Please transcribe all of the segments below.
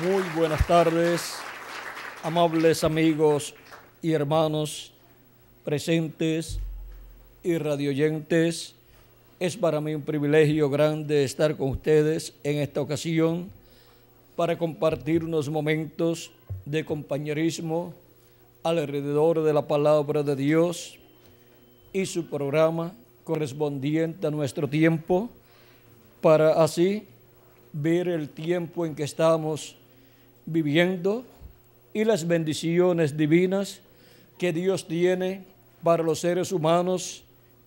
Muy buenas tardes, amables amigos y hermanos presentes y radioyentes. Es para mí un privilegio grande estar con ustedes en esta ocasión para compartir unos momentos de compañerismo alrededor de la palabra de Dios y su programa correspondiente a nuestro tiempo, para así ver el tiempo en que estamos viviendo y las bendiciones divinas que Dios tiene para los seres humanos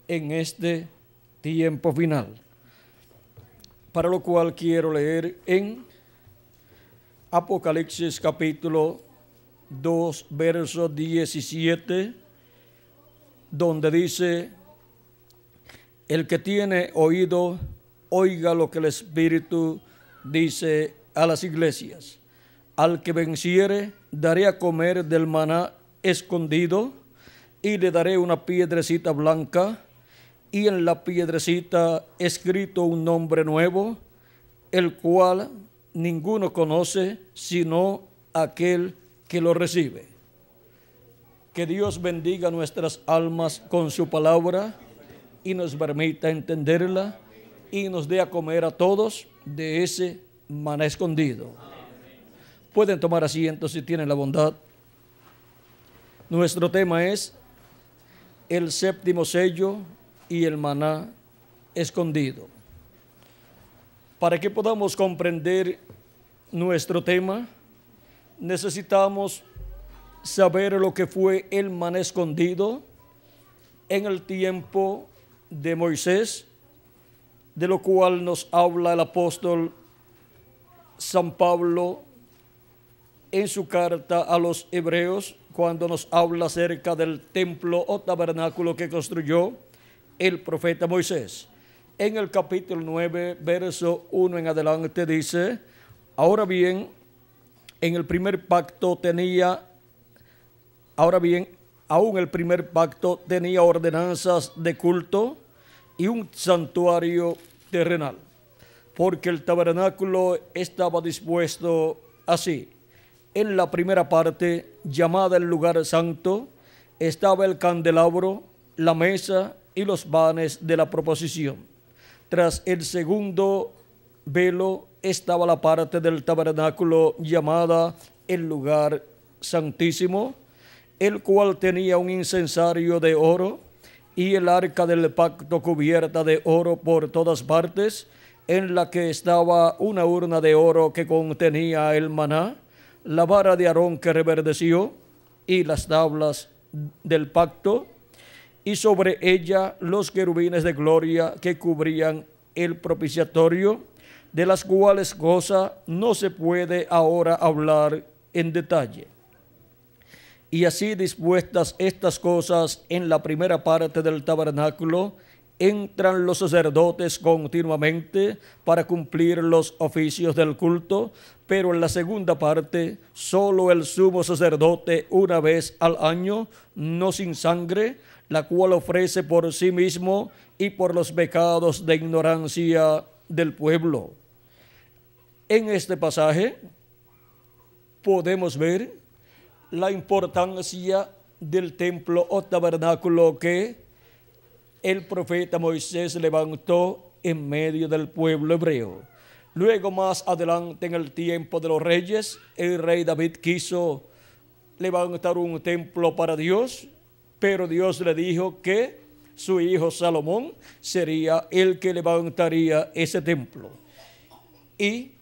en este tiempo final. Para lo cual quiero leer en Apocalipsis capítulo 2, verso 17, donde dice: el que tiene oído, oiga lo que el Espíritu dice a las iglesias. Al que venciere, daré a comer del maná escondido, y le daré una piedrecita blanca, y en la piedrecita escrito un nombre nuevo, el cual ninguno conoce sino aquel que lo recibe. Que Dios bendiga nuestras almas con su palabra y nos permita entenderla y nos dé a comer a todos de ese maná escondido. Pueden tomar asiento si tienen la bondad. Nuestro tema es el séptimo sello y el maná escondido. Para que podamos comprender nuestro tema, necesitamos saber lo que fue el maná escondido en el tiempo de Moisés, de lo cual nos habla el apóstol San Pablo en su carta a los hebreos, cuando nos habla acerca del templo o tabernáculo que construyó el profeta Moisés. En el capítulo 9, verso 1 en adelante dice: ahora bien, aún el primer pacto tenía ordenanzas de culto y un santuario terrenal, porque el tabernáculo estaba dispuesto así. En la primera parte, llamada el lugar santo, estaba el candelabro, la mesa y los vanes de la proposición. Tras el segundo velo estaba la parte del tabernáculo llamada el lugar santísimo, el cual tenía un incensario de oro y el arca del pacto cubierta de oro por todas partes, en la que estaba una urna de oro que contenía el maná, la vara de Aarón que reverdeció y las tablas del pacto, y sobre ella los querubines de gloria que cubrían el propiciatorio, de las cuales cosas no se puede ahora hablar en detalle. Y así dispuestas estas cosas en la primera parte del tabernáculo, entran los sacerdotes continuamente para cumplir los oficios del culto, pero en la segunda parte solo el sumo sacerdote una vez al año, no sin sangre, la cual ofrece por sí mismo y por los pecados de ignorancia del pueblo. En este pasaje podemos ver la importancia del templo o tabernáculo que el profeta Moisés levantó en medio del pueblo hebreo. Luego, más adelante, en el tiempo de los reyes, el rey David quiso levantar un templo para Dios, pero Dios le dijo que su hijo Salomón sería el que levantaría ese templo. ¿Y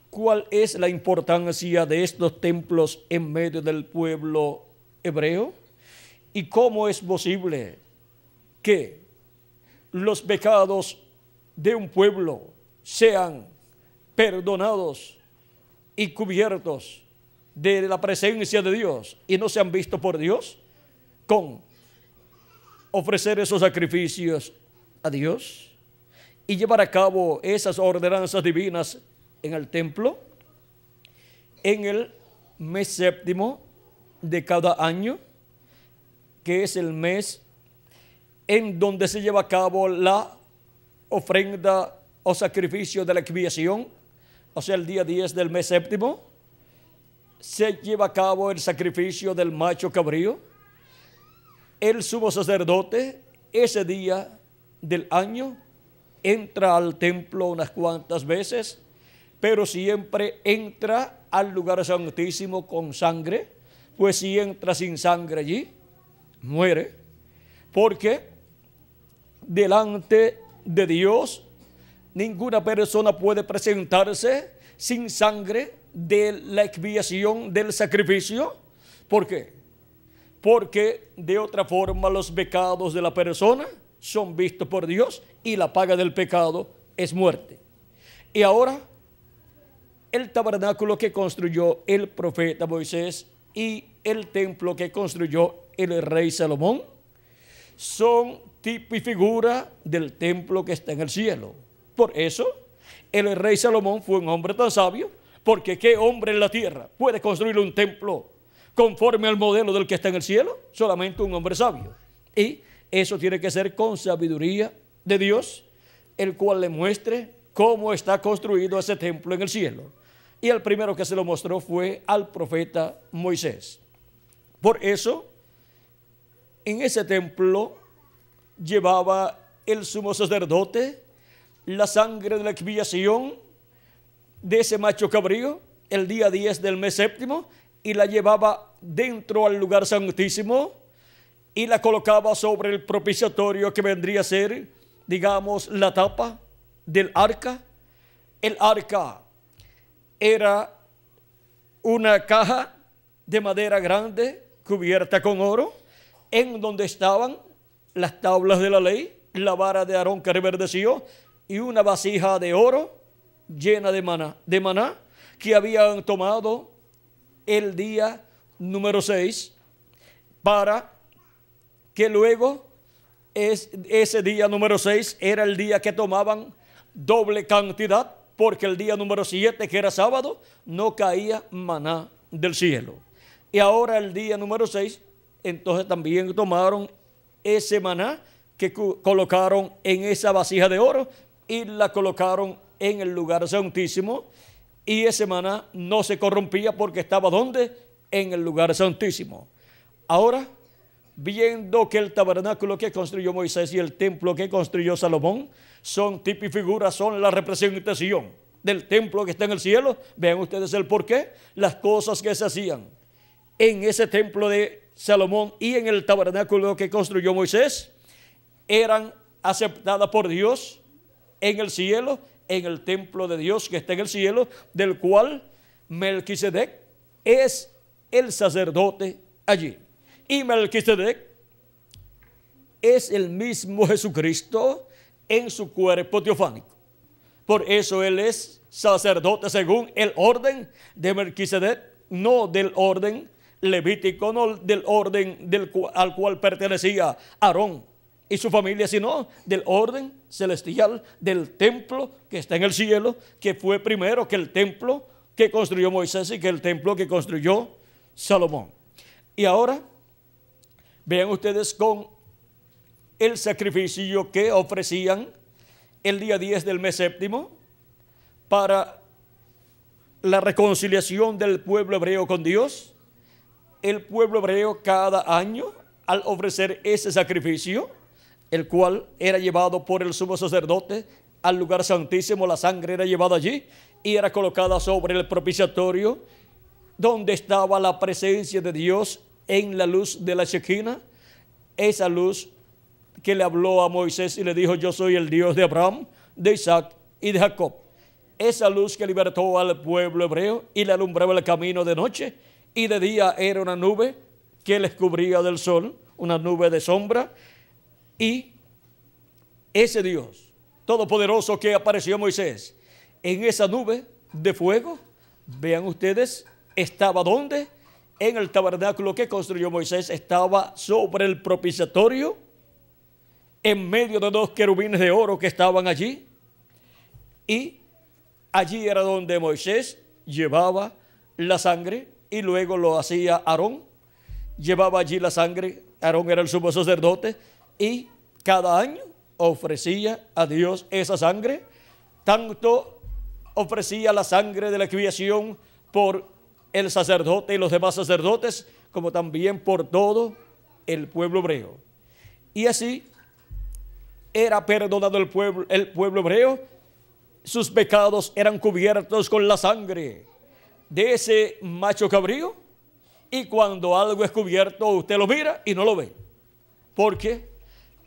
cuál es la importancia de estos templos en medio del pueblo hebreo? ¿Y cómo es posible que los pecados de un pueblo sean perdonados y cubiertos de la presencia de Dios y no sean vistos por Dios? Con ofrecer esos sacrificios a Dios y llevar a cabo esas ordenanzas divinas en el templo, en el mes séptimo de cada año, que es el mes en donde se lleva a cabo la ofrenda o sacrificio de la expiación, o sea, el día 10 del mes séptimo, se lleva a cabo el sacrificio del macho cabrío, el sumo sacerdote ese día del año entra al templo unas cuantas veces, pero siempre entra al lugar santísimo con sangre, pues si entra sin sangre allí, muere, porque delante de Dios ninguna persona puede presentarse sin sangre de la expiación del sacrificio. ¿Por qué? Porque de otra forma los pecados de la persona son vistos por Dios y la paga del pecado es muerte. Y ahora el tabernáculo que construyó el profeta Moisés y el templo que construyó el rey Salomón son tipo y figura del templo que está en el cielo. Por eso el rey Salomón fue un hombre tan sabio, porque ¿qué hombre en la tierra puede construir un templo conforme al modelo del que está en el cielo? Solamente un hombre sabio. Y eso tiene que ser con sabiduría de Dios, el cual le muestre cómo está construido ese templo en el cielo. Y el primero que se lo mostró fue al profeta Moisés. Por eso, en ese templo llevaba el sumo sacerdote la sangre de la expiación de ese macho cabrío el día 10 del mes séptimo, y la llevaba dentro al lugar santísimo y la colocaba sobre el propiciatorio, que vendría a ser, digamos, la tapa del arca. El arca era una caja de madera grande cubierta con oro, en donde estaban las tablas de la ley, la vara de Aarón que reverdeció y una vasija de oro llena de maná que habían tomado el día número 6, para que luego ese día número 6 era el día que tomaban doble cantidad, porque el día número 7, que era sábado, no caía maná del cielo. Y ahora el día número 6, entonces también tomaron ese maná que colocaron en esa vasija de oro y la colocaron en el lugar santísimo, y ese maná no se corrompía porque estaba ¿dónde? En el lugar santísimo. Ahora, viendo que el tabernáculo que construyó Moisés y el templo que construyó Salomón son tipo y figura, son la representación del templo que está en el cielo, vean ustedes el porqué. Las cosas que se hacían en ese templo de Salomón y en el tabernáculo que construyó Moisés eran aceptadas por Dios en el cielo, en el templo de Dios que está en el cielo, del cual Melquisedec es el sacerdote allí. Y Melquisedec es el mismo Jesucristo en su cuerpo teofánico. Por eso él es sacerdote según el orden de Melquisedec, no del orden levítico, no del orden al cual pertenecía Aarón y su familia, sino del orden celestial del templo que está en el cielo, que fue primero que el templo que construyó Moisés y que el templo que construyó Salomón. Y ahora vean ustedes con el sacrificio que ofrecían el día 10 del mes séptimo para la reconciliación del pueblo hebreo con Dios. El pueblo hebreo cada año, al ofrecer ese sacrificio, el cual era llevado por el sumo sacerdote al lugar santísimo, la sangre era llevada allí y era colocada sobre el propiciatorio, donde estaba la presencia de Dios en la luz de la Shekinah, esa luz que le habló a Moisés y le dijo: yo soy el Dios de Abraham, de Isaac y de Jacob. Esa luz que libertó al pueblo hebreo y le alumbraba el camino de noche, y de día era una nube que les cubría del sol, una nube de sombra. Y ese Dios todopoderoso que apareció a Moisés en esa nube de fuego, vean ustedes, estaba ¿dónde? En el tabernáculo que construyó Moisés, estaba sobre el propiciatorio, en medio de dos querubines de oro que estaban allí, y allí era donde Moisés llevaba la sangre, y luego lo hacía Aarón, llevaba allí la sangre. Aarón era el sumo sacerdote, y cada año ofrecía a Dios esa sangre. Tanto ofrecía la sangre de la expiación por el sacerdote y los demás sacerdotes, como también por todo el pueblo hebreo. Y así era perdonado el pueblo hebreo. Sus pecados eran cubiertos con la sangre de ese macho cabrío. Y cuando algo es cubierto, usted lo mira y no lo ve, porque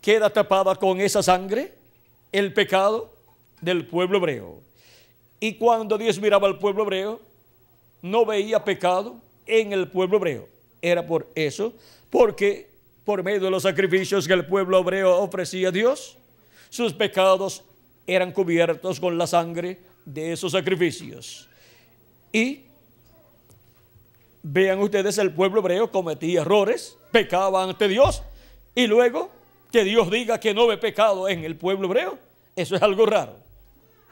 queda tapada con esa sangre el pecado del pueblo hebreo. Y cuando Dios miraba al pueblo hebreo, no veía pecado en el pueblo hebreo. Era por eso, porque por medio de los sacrificios que el pueblo hebreo ofrecía a Dios, sus pecados eran cubiertos con la sangre de esos sacrificios. Y vean ustedes, el pueblo hebreo cometía errores, pecaba ante Dios, y luego que Dios diga que no ve pecado en el pueblo hebreo, eso es algo raro.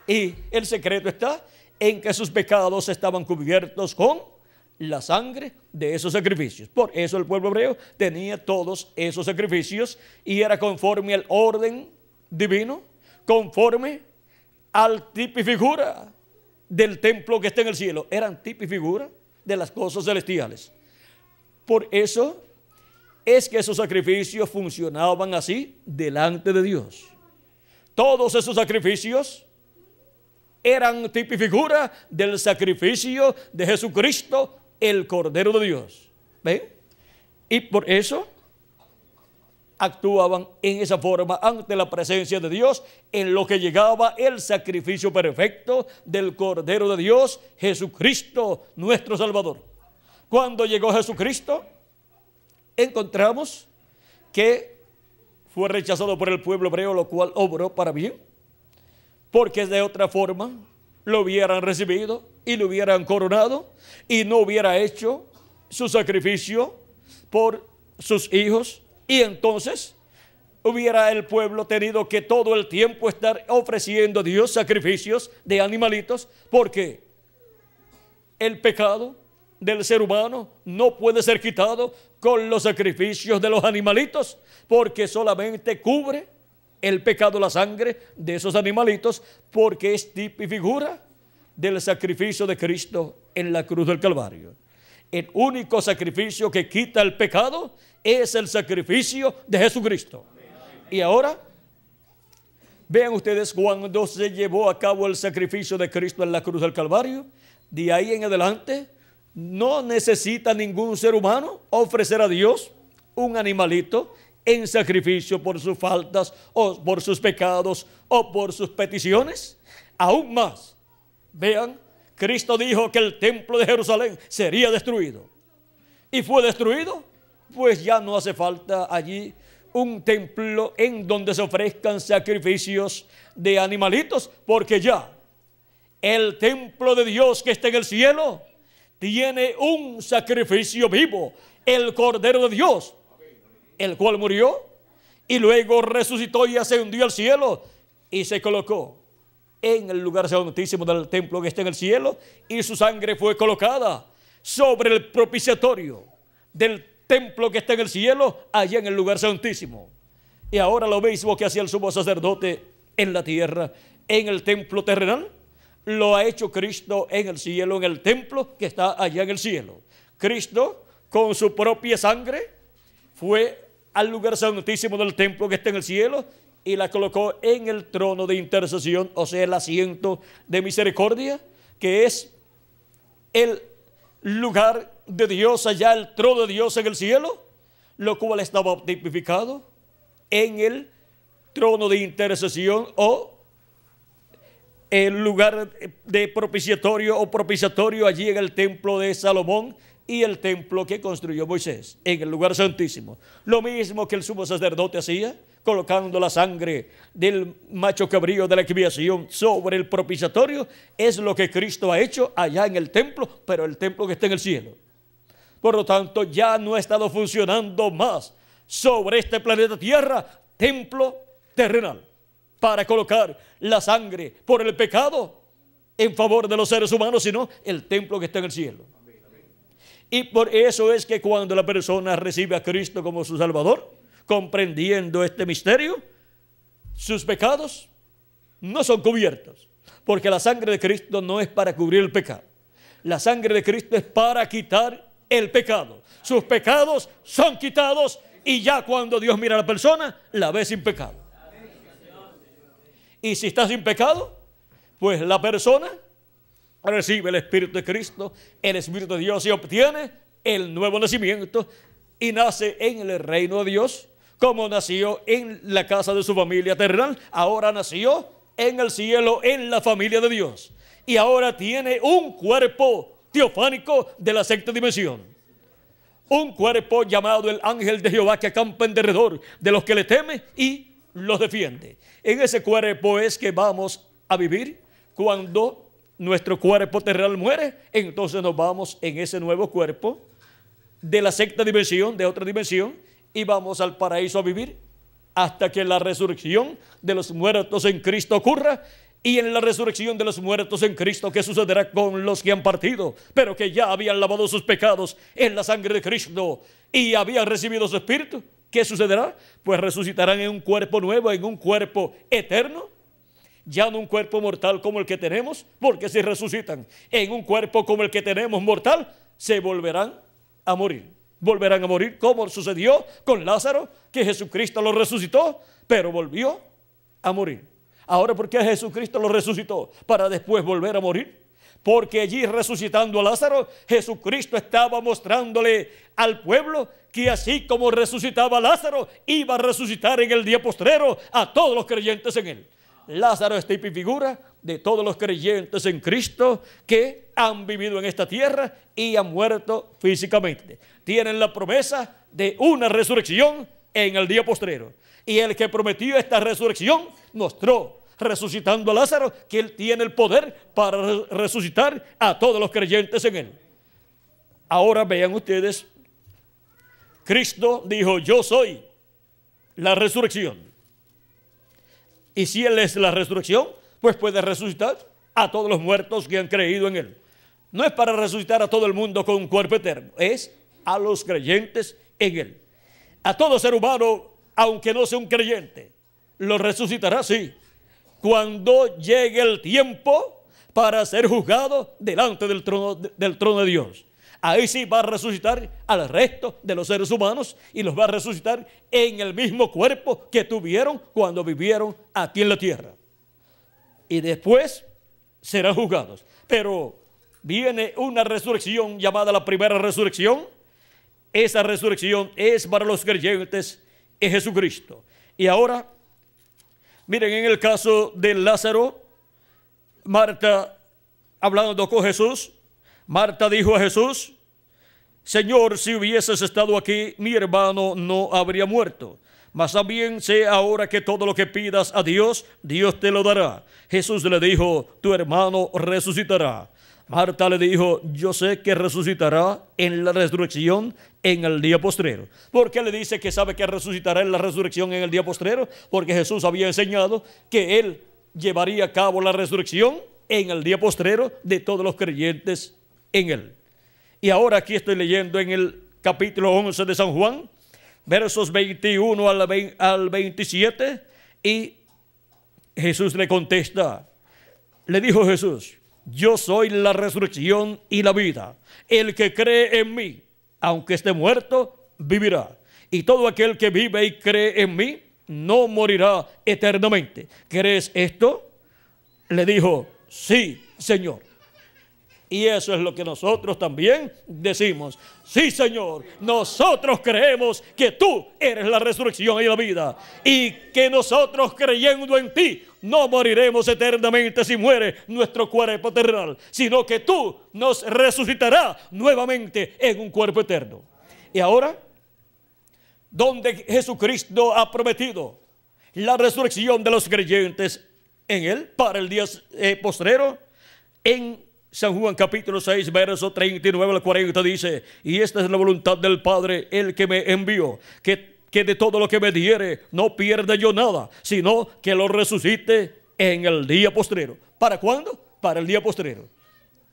Y el secreto está en que sus pecados estaban cubiertos con la sangre de esos sacrificios. Por eso el pueblo hebreo tenía todos esos sacrificios y era conforme al orden divino, conforme al tipo y figura del templo que está en el cielo. Eran tipo y figura de las cosas celestiales. Por eso es que esos sacrificios funcionaban así delante de Dios. Todos esos sacrificios eran tipo y figura del sacrificio de Jesucristo, el Cordero de Dios. ¿Ven? Y por eso actuaban en esa forma ante la presencia de Dios, en lo que llegaba el sacrificio perfecto del Cordero de Dios, Jesucristo, nuestro Salvador. Cuando llegó Jesucristo, encontramos que fue rechazado por el pueblo hebreo, lo cual obró para bien, porque de otra forma lo hubieran recibido y lo hubieran coronado y no hubiera hecho su sacrificio por sus hijos. Y entonces hubiera el pueblo tenido que todo el tiempo estar ofreciendo a Dios sacrificios de animalitos, porque el pecado del ser humano no puede ser quitado con los sacrificios de los animalitos, porque solamente cubre el pecado la sangre de esos animalitos, porque es tipo y figura del sacrificio de Cristo en la cruz del Calvario. El único sacrificio que quita el pecado es el sacrificio de Jesucristo. Y ahora, vean ustedes, cuando se llevó a cabo el sacrificio de Cristo en la cruz del Calvario, de ahí en adelante, no necesita ningún ser humano ofrecer a Dios un animalito en sacrificio por sus faltas o por sus pecados o por sus peticiones. Aún más, vean, Cristo dijo que el templo de Jerusalén sería destruido. Y fue destruido, pues ya no hace falta allí un templo en donde se ofrezcan sacrificios de animalitos, porque ya el templo de Dios que está en el cielo tiene un sacrificio vivo, el Cordero de Dios, el cual murió y luego resucitó y ascendió al cielo y se colocó en el lugar santísimo del templo que está en el cielo, y su sangre fue colocada sobre el propiciatorio del templo que está en el cielo, allá en el lugar santísimo. Y ahora lo mismo que hacía el sumo sacerdote en la tierra, en el templo terrenal, lo ha hecho Cristo en el cielo, en el templo que está allá en el cielo. Cristo, con su propia sangre, fue al lugar santísimo del templo que está en el cielo y la colocó en el trono de intercesión, o sea, el asiento de misericordia, que es el lugar de Dios allá, el trono de Dios en el cielo, lo cual estaba tipificado en el trono de intercesión o el lugar de propiciatorio o propiciatorio allí en el templo de Salomón y el templo que construyó Moisés en el lugar santísimo. Lo mismo que el sumo sacerdote hacía, colocando la sangre del macho cabrío de la expiación sobre el propiciatorio, es lo que Cristo ha hecho allá en el templo, pero el templo que está en el cielo. Por lo tanto, ya no ha estado funcionando más sobre este planeta Tierra templo terrenal para colocar la sangre por el pecado en favor de los seres humanos, sino el templo que está en el cielo. Y por eso es que cuando la persona recibe a Cristo como su Salvador, comprendiendo este misterio, sus pecados no son cubiertos, porque la sangre de Cristo no es para cubrir el pecado. La sangre de Cristo es para quitar el pecado. Sus pecados son quitados y ya cuando Dios mira a la persona, la ve sin pecado. Y si está sin pecado, pues la persona recibe el Espíritu de Cristo, el Espíritu de Dios, y obtiene el nuevo nacimiento y nace en el reino de Dios, como nació en la casa de su familia terrenal. Ahora nació en el cielo, en la familia de Dios, y ahora tiene un cuerpo teofánico de la sexta dimensión, un cuerpo llamado el ángel de Jehová, que acampa en derredor de los que le temen y los defiende. En ese cuerpo es que vamos a vivir. Cuando nuestro cuerpo terrenal muere, entonces nos vamos en ese nuevo cuerpo de la sexta dimensión, de otra dimensión, y vamos al paraíso a vivir hasta que la resurrección de los muertos en Cristo ocurra. Y en la resurrección de los muertos en Cristo, ¿qué sucederá con los que han partido, pero que ya habían lavado sus pecados en la sangre de Cristo y habían recibido su Espíritu? ¿Qué sucederá? Pues resucitarán en un cuerpo nuevo, en un cuerpo eterno, ya no un cuerpo mortal como el que tenemos, porque si resucitan en un cuerpo como el que tenemos mortal, se volverán a morir. Volverán a morir, como sucedió con Lázaro, que Jesucristo lo resucitó, pero volvió a morir. Ahora, ¿por qué Jesucristo lo resucitó? Para después volver a morir. Porque allí, resucitando a Lázaro, Jesucristo estaba mostrándole al pueblo que así como resucitaba a Lázaro, iba a resucitar en el día postrero a todos los creyentes en él. Lázaro es tipo y figura de todos los creyentes en Cristo que han vivido en esta tierra y han muerto físicamente. Tienen la promesa de una resurrección en el día postrero. Y el que prometió esta resurrección mostró, resucitando a Lázaro, que él tiene el poder para resucitar a todos los creyentes en él. Ahora vean ustedes, Cristo dijo: yo soy la resurrección. Y si él es la resurrección, pues puede resucitar a todos los muertos que han creído en él. No es para resucitar a todo el mundo con un cuerpo eterno, es a los creyentes en él. A todo ser humano, aunque no sea un creyente, lo resucitará, sí, cuando llegue el tiempo para ser juzgado delante del trono de Dios. Ahí sí va a resucitar al resto de los seres humanos y los va a resucitar en el mismo cuerpo que tuvieron cuando vivieron aquí en la tierra. Y después serán juzgados. Pero viene una resurrección llamada la primera resurrección. Esa resurrección es para los creyentes en Jesucristo. Y ahora, miren, en el caso de Lázaro, Marta, hablando con Jesús, Marta dijo a Jesús: Señor, si hubieses estado aquí, mi hermano no habría muerto. Mas también sé ahora que todo lo que pidas a Dios, Dios te lo dará. Jesús le dijo: tu hermano resucitará. Marta le dijo: yo sé que resucitará en la resurrección en el día postrero. ¿Por qué le dice que sabe que resucitará en la resurrección en el día postrero? Porque Jesús había enseñado que él llevaría a cabo la resurrección en el día postrero de todos los creyentes en él. Y ahora aquí estoy leyendo en el capítulo 11 de San Juan, versos 21 al 27, y Jesús le contesta. Le dijo Jesús: yo soy la resurrección y la vida. El que cree en mí, aunque esté muerto, vivirá. Y todo aquel que vive y cree en mí, no morirá eternamente. ¿Crees esto? Le dijo: sí, Señor. Y eso es lo que nosotros también decimos: sí, Señor, nosotros creemos que tú eres la resurrección y la vida, y que nosotros, creyendo en ti, no moriremos eternamente si muere nuestro cuerpo terrenal, sino que tú nos resucitarás nuevamente en un cuerpo eterno. Y ahora, donde Jesucristo ha prometido la resurrección de los creyentes en él para el día postrero, en San Juan capítulo 6, verso 39 al 40 dice: y esta es la voluntad del Padre, el que me envió, que de todo lo que me diere no pierda yo nada, sino que lo resucite en el día postrero. ¿Para cuándo? Para el día postrero.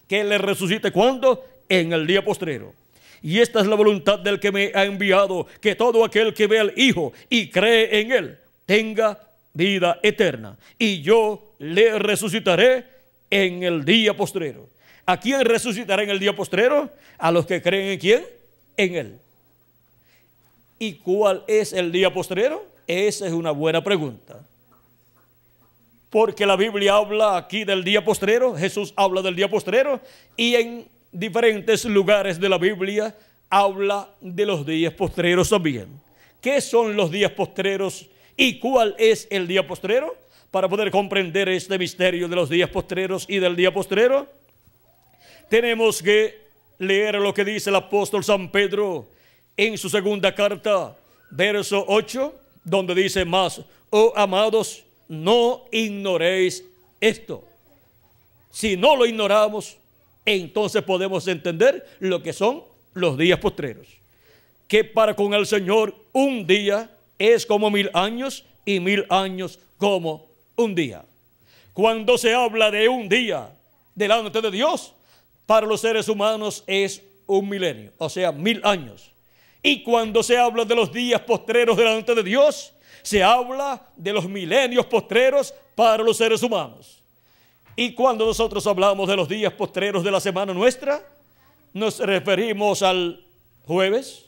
¿Que le resucite cuándo? En el día postrero. Y esta es la voluntad del que me ha enviado, que todo aquel que ve al Hijo y cree en él tenga vida eterna, y yo le resucitaré en el día postrero. ¿A quién resucitará en el día postrero? A los que creen en quién, en Él. ¿Y cuál es el día postrero? Esa es una buena pregunta. Porque la Biblia habla aquí del día postrero, Jesús habla del día postrero, y en diferentes lugares de la Biblia habla de los días postreros también. ¿Qué son los días postreros y cuál es el día postrero? Para poder comprender este misterio de los días postreros y del día postrero, tenemos que leer lo que dice el apóstol San Pedro en su segunda carta, verso 8, donde dice: mas, oh amados, no ignoréis esto. Si no lo ignoramos, entonces podemos entender lo que son los días postreros. Que para con el Señor un día es como 1000 años y 1000 años como un día. Cuando se habla de un día delante de Dios, para los seres humanos es un milenio, o sea, 1000 años. Y cuando se habla de los días postreros delante de Dios, se habla de los milenios postreros para los seres humanos. Y cuando nosotros hablamos de los días postreros de la semana nuestra, nos referimos al jueves,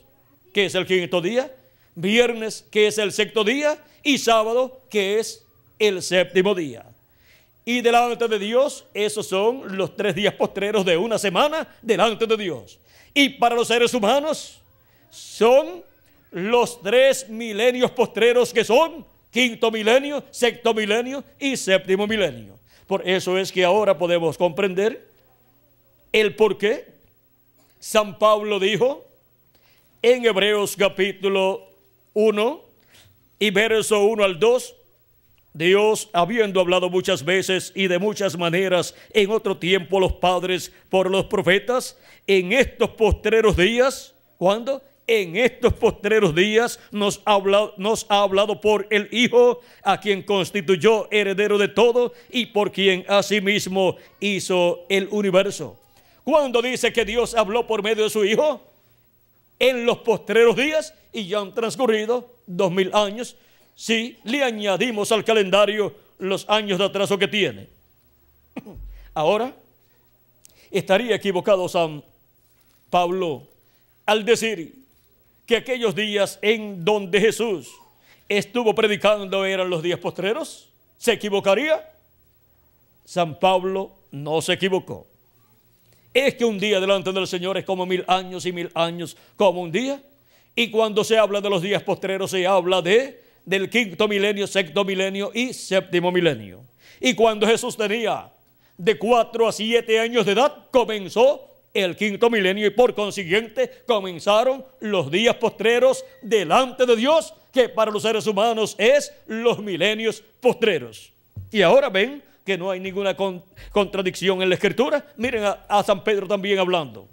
que es el 5º día, viernes, que es el 6º día, y sábado, que es el 7º día. Y delante de Dios, esos son los 3 días postreros de una semana delante de Dios. Y para los seres humanos son los 3 milenios postreros, que son 5º milenio, 6º milenio y 7º milenio. Por eso es que ahora podemos comprender el por qué San Pablo dijo en Hebreos capítulo 1 y verso 1 al 2, Dios, habiendo hablado muchas veces y de muchas maneras en otro tiempo a los padres por los profetas, en estos postreros días, ¿cuándo? En estos postreros días nos ha hablado por el Hijo, a quien constituyó heredero de todo y por quien asimismo hizo el universo. ¿Cuándo dice que Dios habló por medio de su Hijo? En los postreros días, y ya han transcurrido 2000 años, si le añadimos al calendario los años de atraso que tiene. Ahora, estaría equivocado San Pablo al decir que aquellos días en donde Jesús estuvo predicando eran los días postreros. ¿Se equivocaría? San Pablo no se equivocó. Es que un día delante del Señor es como 1000 años y 1000 años como un día. Y cuando se habla de los días postreros se habla del 5º milenio, 6º milenio y 7º milenio. Y cuando Jesús tenía de 4 a 7 años de edad, comenzó el 5º milenio y por consiguiente comenzaron los días postreros delante de Dios, que para los seres humanos es los milenios postreros. Y ahora ven que no hay ninguna contradicción en la Escritura. Miren a San Pedro también hablando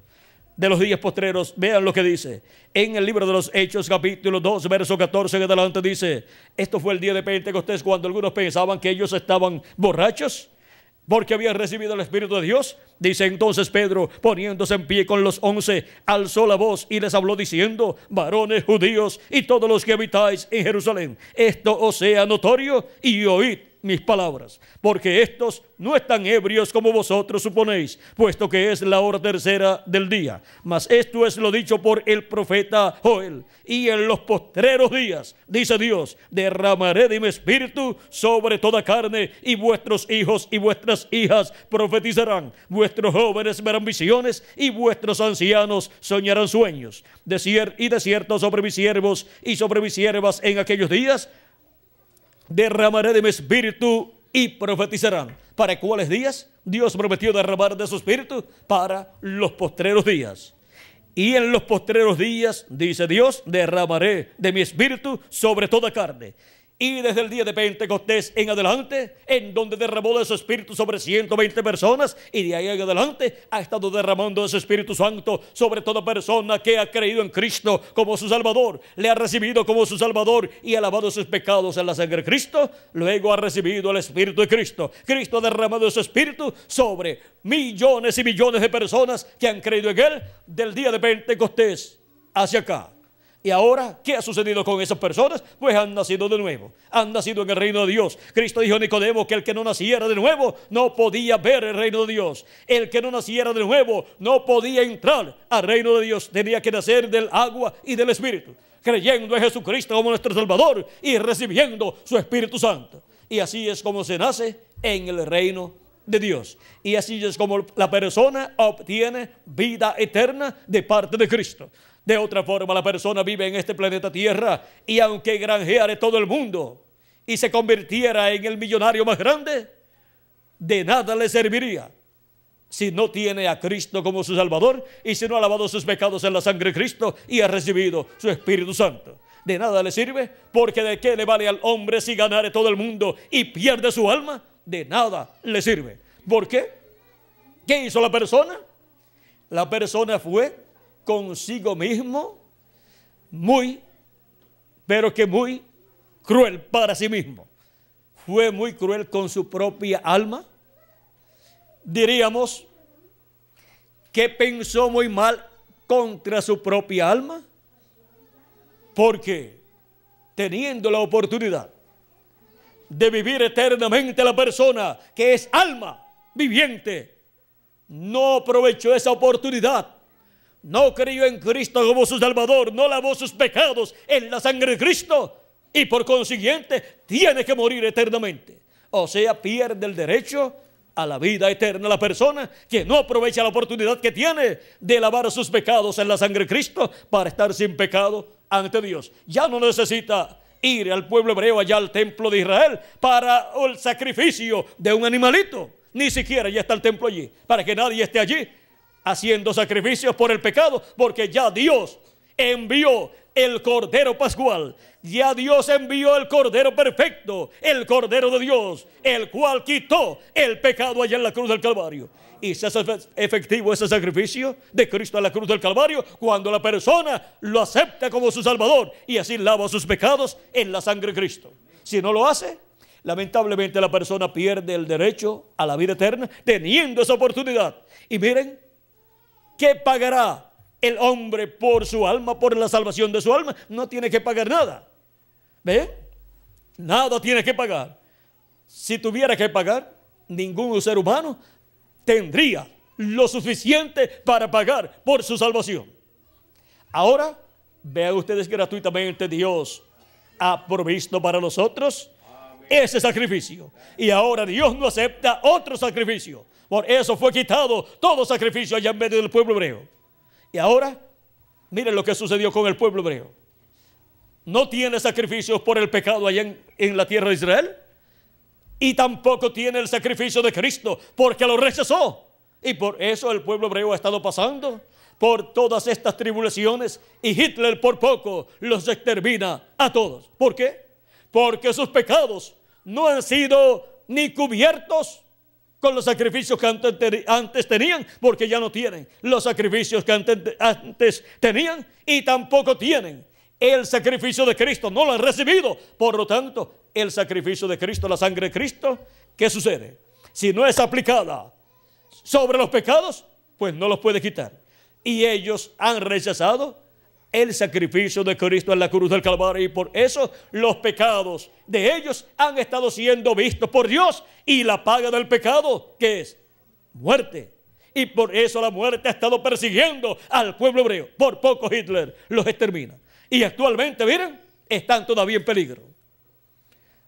de los días postreros. Vean lo que dice en el libro de los Hechos capítulo 2 verso 14 en adelante. Dice: esto fue el día de Pentecostés, cuando algunos pensaban que ellos estaban borrachos porque habían recibido el Espíritu de Dios. Dice entonces Pedro, poniéndose en pie con los 11, alzó la voz y les habló diciendo: varones judíos y todos los que habitáis en Jerusalén, esto os sea notorio y oíd mis palabras, porque estos no están ebrios como vosotros suponéis, puesto que es la hora tercera del día. Mas esto es lo dicho por el profeta Joel: y en los postreros días, dice Dios, derramaré de mi espíritu sobre toda carne, y vuestros hijos y vuestras hijas profetizarán, vuestros jóvenes verán visiones, y vuestros ancianos soñarán sueños. Y de cierto sobre mis siervos y sobre mis siervas en aquellos días derramaré de mi espíritu y profetizarán. ¿Para cuáles días? Dios prometió derramar de su espíritu para los postreros días. Y en los postreros días, dice Dios, derramaré de mi espíritu sobre toda carne. Y desde el día de Pentecostés en adelante, en donde derramó de su Espíritu sobre 120 personas, y de ahí en adelante ha estado derramando de su Espíritu Santo sobre toda persona que ha creído en Cristo como su Salvador, le ha recibido como su Salvador y ha lavado sus pecados en la sangre de Cristo. Luego ha recibido el Espíritu de Cristo. Cristo ha derramado de su Espíritu sobre millones y millones de personas que han creído en Él del día de Pentecostés hacia acá. Y ahora, ¿qué ha sucedido con esas personas? Pues han nacido de nuevo, han nacido en el reino de Dios. Cristo dijo a Nicodemo que el que no naciera de nuevo no podía ver el reino de Dios. El que no naciera de nuevo no podía entrar al reino de Dios. Tenía que nacer del agua y del Espíritu, creyendo en Jesucristo como nuestro Salvador y recibiendo su Espíritu Santo. Y así es como se nace en el reino de Dios. Y así es como la persona obtiene vida eterna de parte de Cristo. De otra forma, la persona vive en este planeta Tierra y aunque granjeare todo el mundo y se convirtiera en el millonario más grande, de nada le serviría si no tiene a Cristo como su Salvador y si no ha lavado sus pecados en la sangre de Cristo y ha recibido su Espíritu Santo. De nada le sirve, porque ¿de qué le vale al hombre si ganare todo el mundo y pierde su alma? De nada le sirve. ¿Por qué? ¿Qué hizo la persona? La persona fue consigo mismo pero que muy cruel para sí mismo. Fue muy cruel con su propia alma. Diríamos que pensó muy mal contra su propia alma, porque teniendo la oportunidad de vivir eternamente la persona que es alma viviente, no aprovechó esa oportunidad. No creyó en Cristo como su Salvador, no lavó sus pecados en la sangre de Cristo y por consiguiente tiene que morir eternamente. O sea, pierde el derecho a la vida eterna la persona que no aprovecha la oportunidad que tiene de lavar sus pecados en la sangre de Cristo para estar sin pecado ante Dios. Ya no necesita ir al pueblo hebreo allá al templo de Israel para el sacrificio de un animalito. Ni siquiera ya está el templo allí, para que nadie esté allí haciendo sacrificios por el pecado, porque ya Dios envió el Cordero Pascual, ya Dios envió el Cordero perfecto, el Cordero de Dios, el cual quitó el pecado allá en la cruz del Calvario. Y se hace efectivo ese sacrificio de Cristo en la cruz del Calvario cuando la persona lo acepta como su Salvador y así lava sus pecados en la sangre de Cristo. Si no lo hace, lamentablemente la persona pierde el derecho a la vida eterna teniendo esa oportunidad. Y miren, ¿qué pagará el hombre por su alma, por la salvación de su alma? No tiene que pagar nada. ¿Ve? Nada tiene que pagar. Si tuviera que pagar, ningún ser humano tendría lo suficiente para pagar por su salvación. Ahora, vean ustedes gratuitamente Dios ha provisto para nosotros ese sacrificio. Y ahora Dios no acepta otro sacrificio. Por eso fue quitado todo sacrificio allá en medio del pueblo hebreo. Y ahora, miren lo que sucedió con el pueblo hebreo. No tiene sacrificios por el pecado allá en la tierra de Israel. Y tampoco tiene el sacrificio de Cristo porque lo rechazó. Y por eso el pueblo hebreo ha estado pasando por todas estas tribulaciones. Y Hitler por poco los extermina a todos. ¿Por qué? Porque sus pecados no han sido ni cubiertos con los sacrificios que antes tenían, porque ya no tienen los sacrificios que antes tenían, y tampoco tienen el sacrificio de Cristo, no lo han recibido. Por lo tanto, el sacrificio de Cristo, la sangre de Cristo, ¿qué sucede? Si no es aplicada sobre los pecados, pues no los puede quitar. Y ellos han rechazado el sacrificio de Cristo en la cruz del Calvario, y por eso los pecados de ellos han estado siendo vistos por Dios, y la paga del pecado, ¿qué es? Muerte. Y por eso la muerte ha estado persiguiendo al pueblo hebreo. Por poco Hitler los extermina. Y actualmente, miren, están todavía en peligro.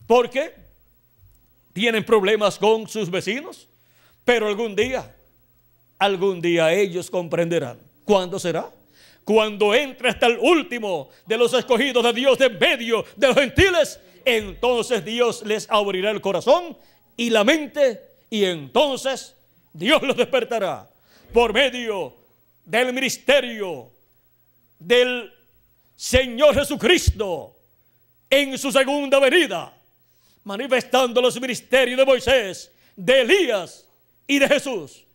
Porque tienen problemas con sus vecinos, pero algún día ellos comprenderán. ¿Cuándo será? Cuando entre hasta el último de los escogidos de Dios de en medio de los gentiles, entonces Dios les abrirá el corazón y la mente, y entonces Dios los despertará por medio del ministerio del Señor Jesucristo en su segunda venida, manifestando los ministerios de Moisés, de Elías y de Jesús.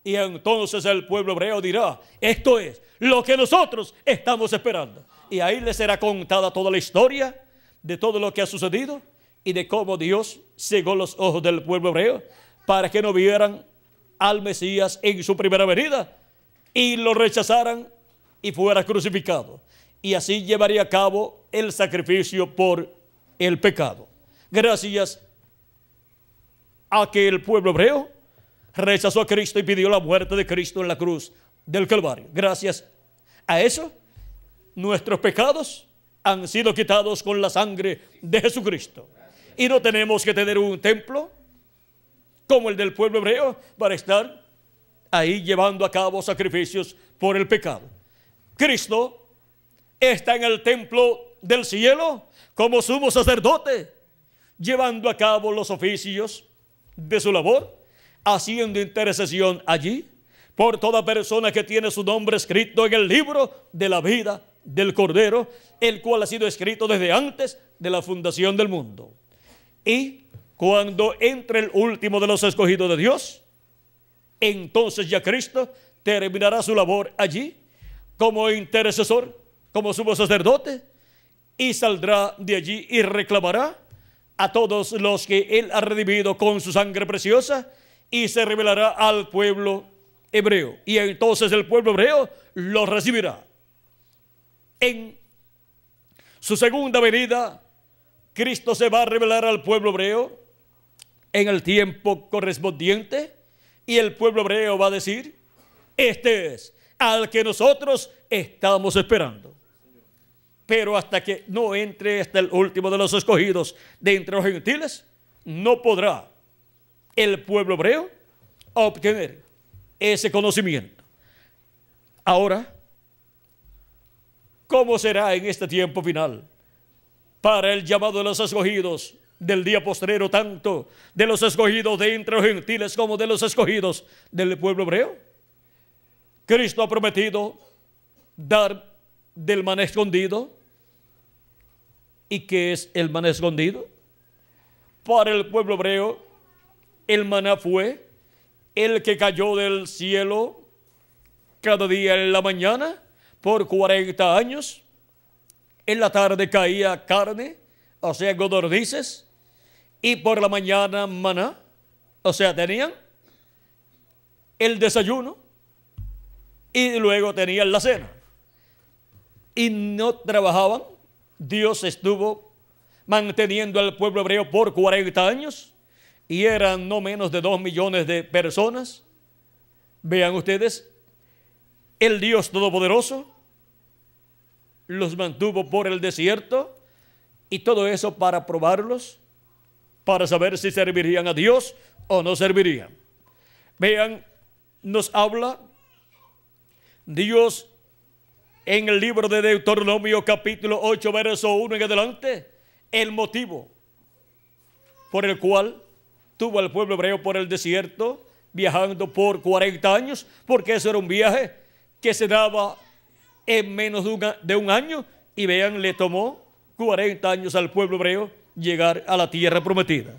Y entonces el pueblo hebreo dirá: esto es lo que nosotros estamos esperando. Y ahí les será contada toda la historia de todo lo que ha sucedido y de cómo Dios cegó los ojos del pueblo hebreo para que no vieran al Mesías en su primera venida y lo rechazaran y fuera crucificado. y así llevaría a cabo el sacrificio por el pecado. Gracias a que el pueblo hebreo rechazó a Cristo y pidió la muerte de Cristo en la cruz del Calvario. Gracias a eso, nuestros pecados han sido quitados con la sangre de Jesucristo. Y no tenemos que tener un templo como el del pueblo hebreo para estar ahí llevando a cabo sacrificios por el pecado. Cristo está en el templo del cielo como sumo sacerdote, llevando a cabo los oficios de su labor, haciendo intercesión allí por toda persona que tiene su nombre escrito en el libro de la vida del Cordero, el cual ha sido escrito desde antes de la fundación del mundo. Y cuando entre el último de los escogidos de Dios, entonces ya Cristo terminará su labor allí como intercesor, como sumo sacerdote, y saldrá de allí y reclamará a todos los que Él ha redimido con su sangre preciosa, y se revelará al pueblo hebreo. Y entonces el pueblo hebreo lo recibirá. En su segunda venida, Cristo se va a revelar al pueblo hebreo en el tiempo correspondiente, y el pueblo hebreo va a decir: este es al que nosotros estamos esperando. Pero hasta que no entre hasta el último de los escogidos de entre los gentiles, no podrá el pueblo hebreo obtener ese conocimiento. Ahora, ¿cómo será en este tiempo final para el llamado de los escogidos del día postrero, tanto de los escogidos de entre los gentiles como de los escogidos del pueblo hebreo? Cristo ha prometido dar del maná escondido. ¿Y qué es el maná escondido? Para el pueblo hebreo, el maná fue el que cayó del cielo cada día en la mañana por 40 años. En la tarde caía carne, o sea, codornices, y por la mañana maná, o sea, tenían el desayuno y luego tenían la cena. Y no trabajaban. Dios estuvo manteniendo al pueblo hebreo por 40 años y eran no menos de 2 millones de personas. Vean ustedes, el Dios Todopoderoso los mantuvo por el desierto, y todo eso para probarlos, para saber si servirían a Dios o no servirían. Vean, nos habla Dios en el libro de Deuteronomio capítulo 8 verso 1 en adelante, el motivo por el cual tuvo al pueblo hebreo por el desierto viajando por 40 años, porque eso era un viaje que se daba en menos de un año, y vean, le tomó 40 años al pueblo hebreo llegar a la tierra prometida.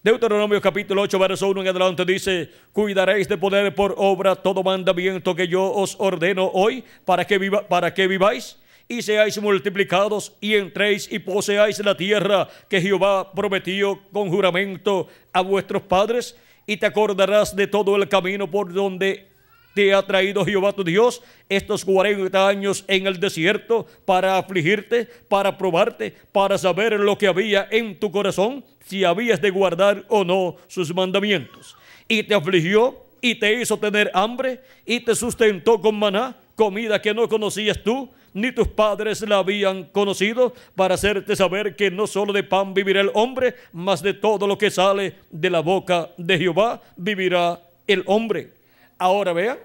Deuteronomio capítulo 8 verso 1 en adelante dice: cuidaréis de poner por obra todo mandamiento que yo os ordeno hoy, para que viváis y seáis multiplicados, y entréis y poseáis la tierra que Jehová prometió con juramento a vuestros padres, y te acordarás de todo el camino por donde te ha traído Jehová tu Dios estos 40 años en el desierto, para afligirte, para probarte, para saber lo que había en tu corazón, si habías de guardar o no sus mandamientos. Y te afligió y te hizo tener hambre, y te sustentó con maná, comida que no conocías tú, ni tus padres la habían conocido, para hacerte saber que no solo de pan vivirá el hombre, mas de todo lo que sale de la boca de Jehová vivirá el hombre. Ahora vean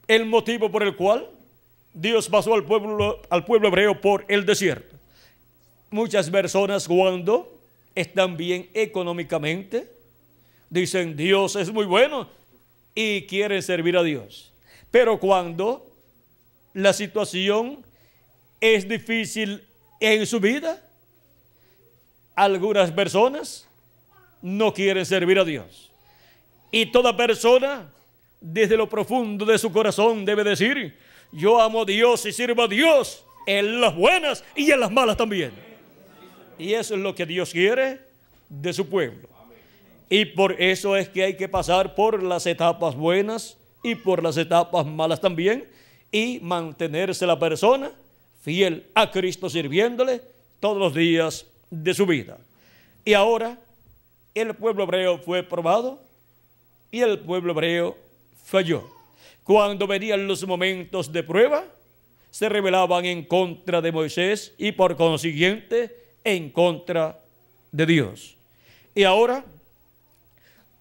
el motivo por el cual Dios pasó al pueblo hebreo por el desierto. Muchas personas, cuando están bien económicamente, dicen: Dios es muy bueno, y quieren servir a Dios. Pero cuando la situación es difícil en su vida, algunas personas no quieren servir a Dios. Y toda persona, desde lo profundo de su corazón, debe decir: yo amo a Dios y sirvo a Dios en las buenas y en las malas también. Y eso es lo que Dios quiere de su pueblo. Y por eso es que hay que pasar por las etapas buenas y por las etapas malas también. y mantenerse la persona fiel a Cristo, sirviéndole todos los días de su vida. Y ahora el pueblo hebreo fue probado y el pueblo hebreo falló. Cuando venían los momentos de prueba, se rebelaban en contra de Moisés y por consiguiente en contra de Dios. Y ahora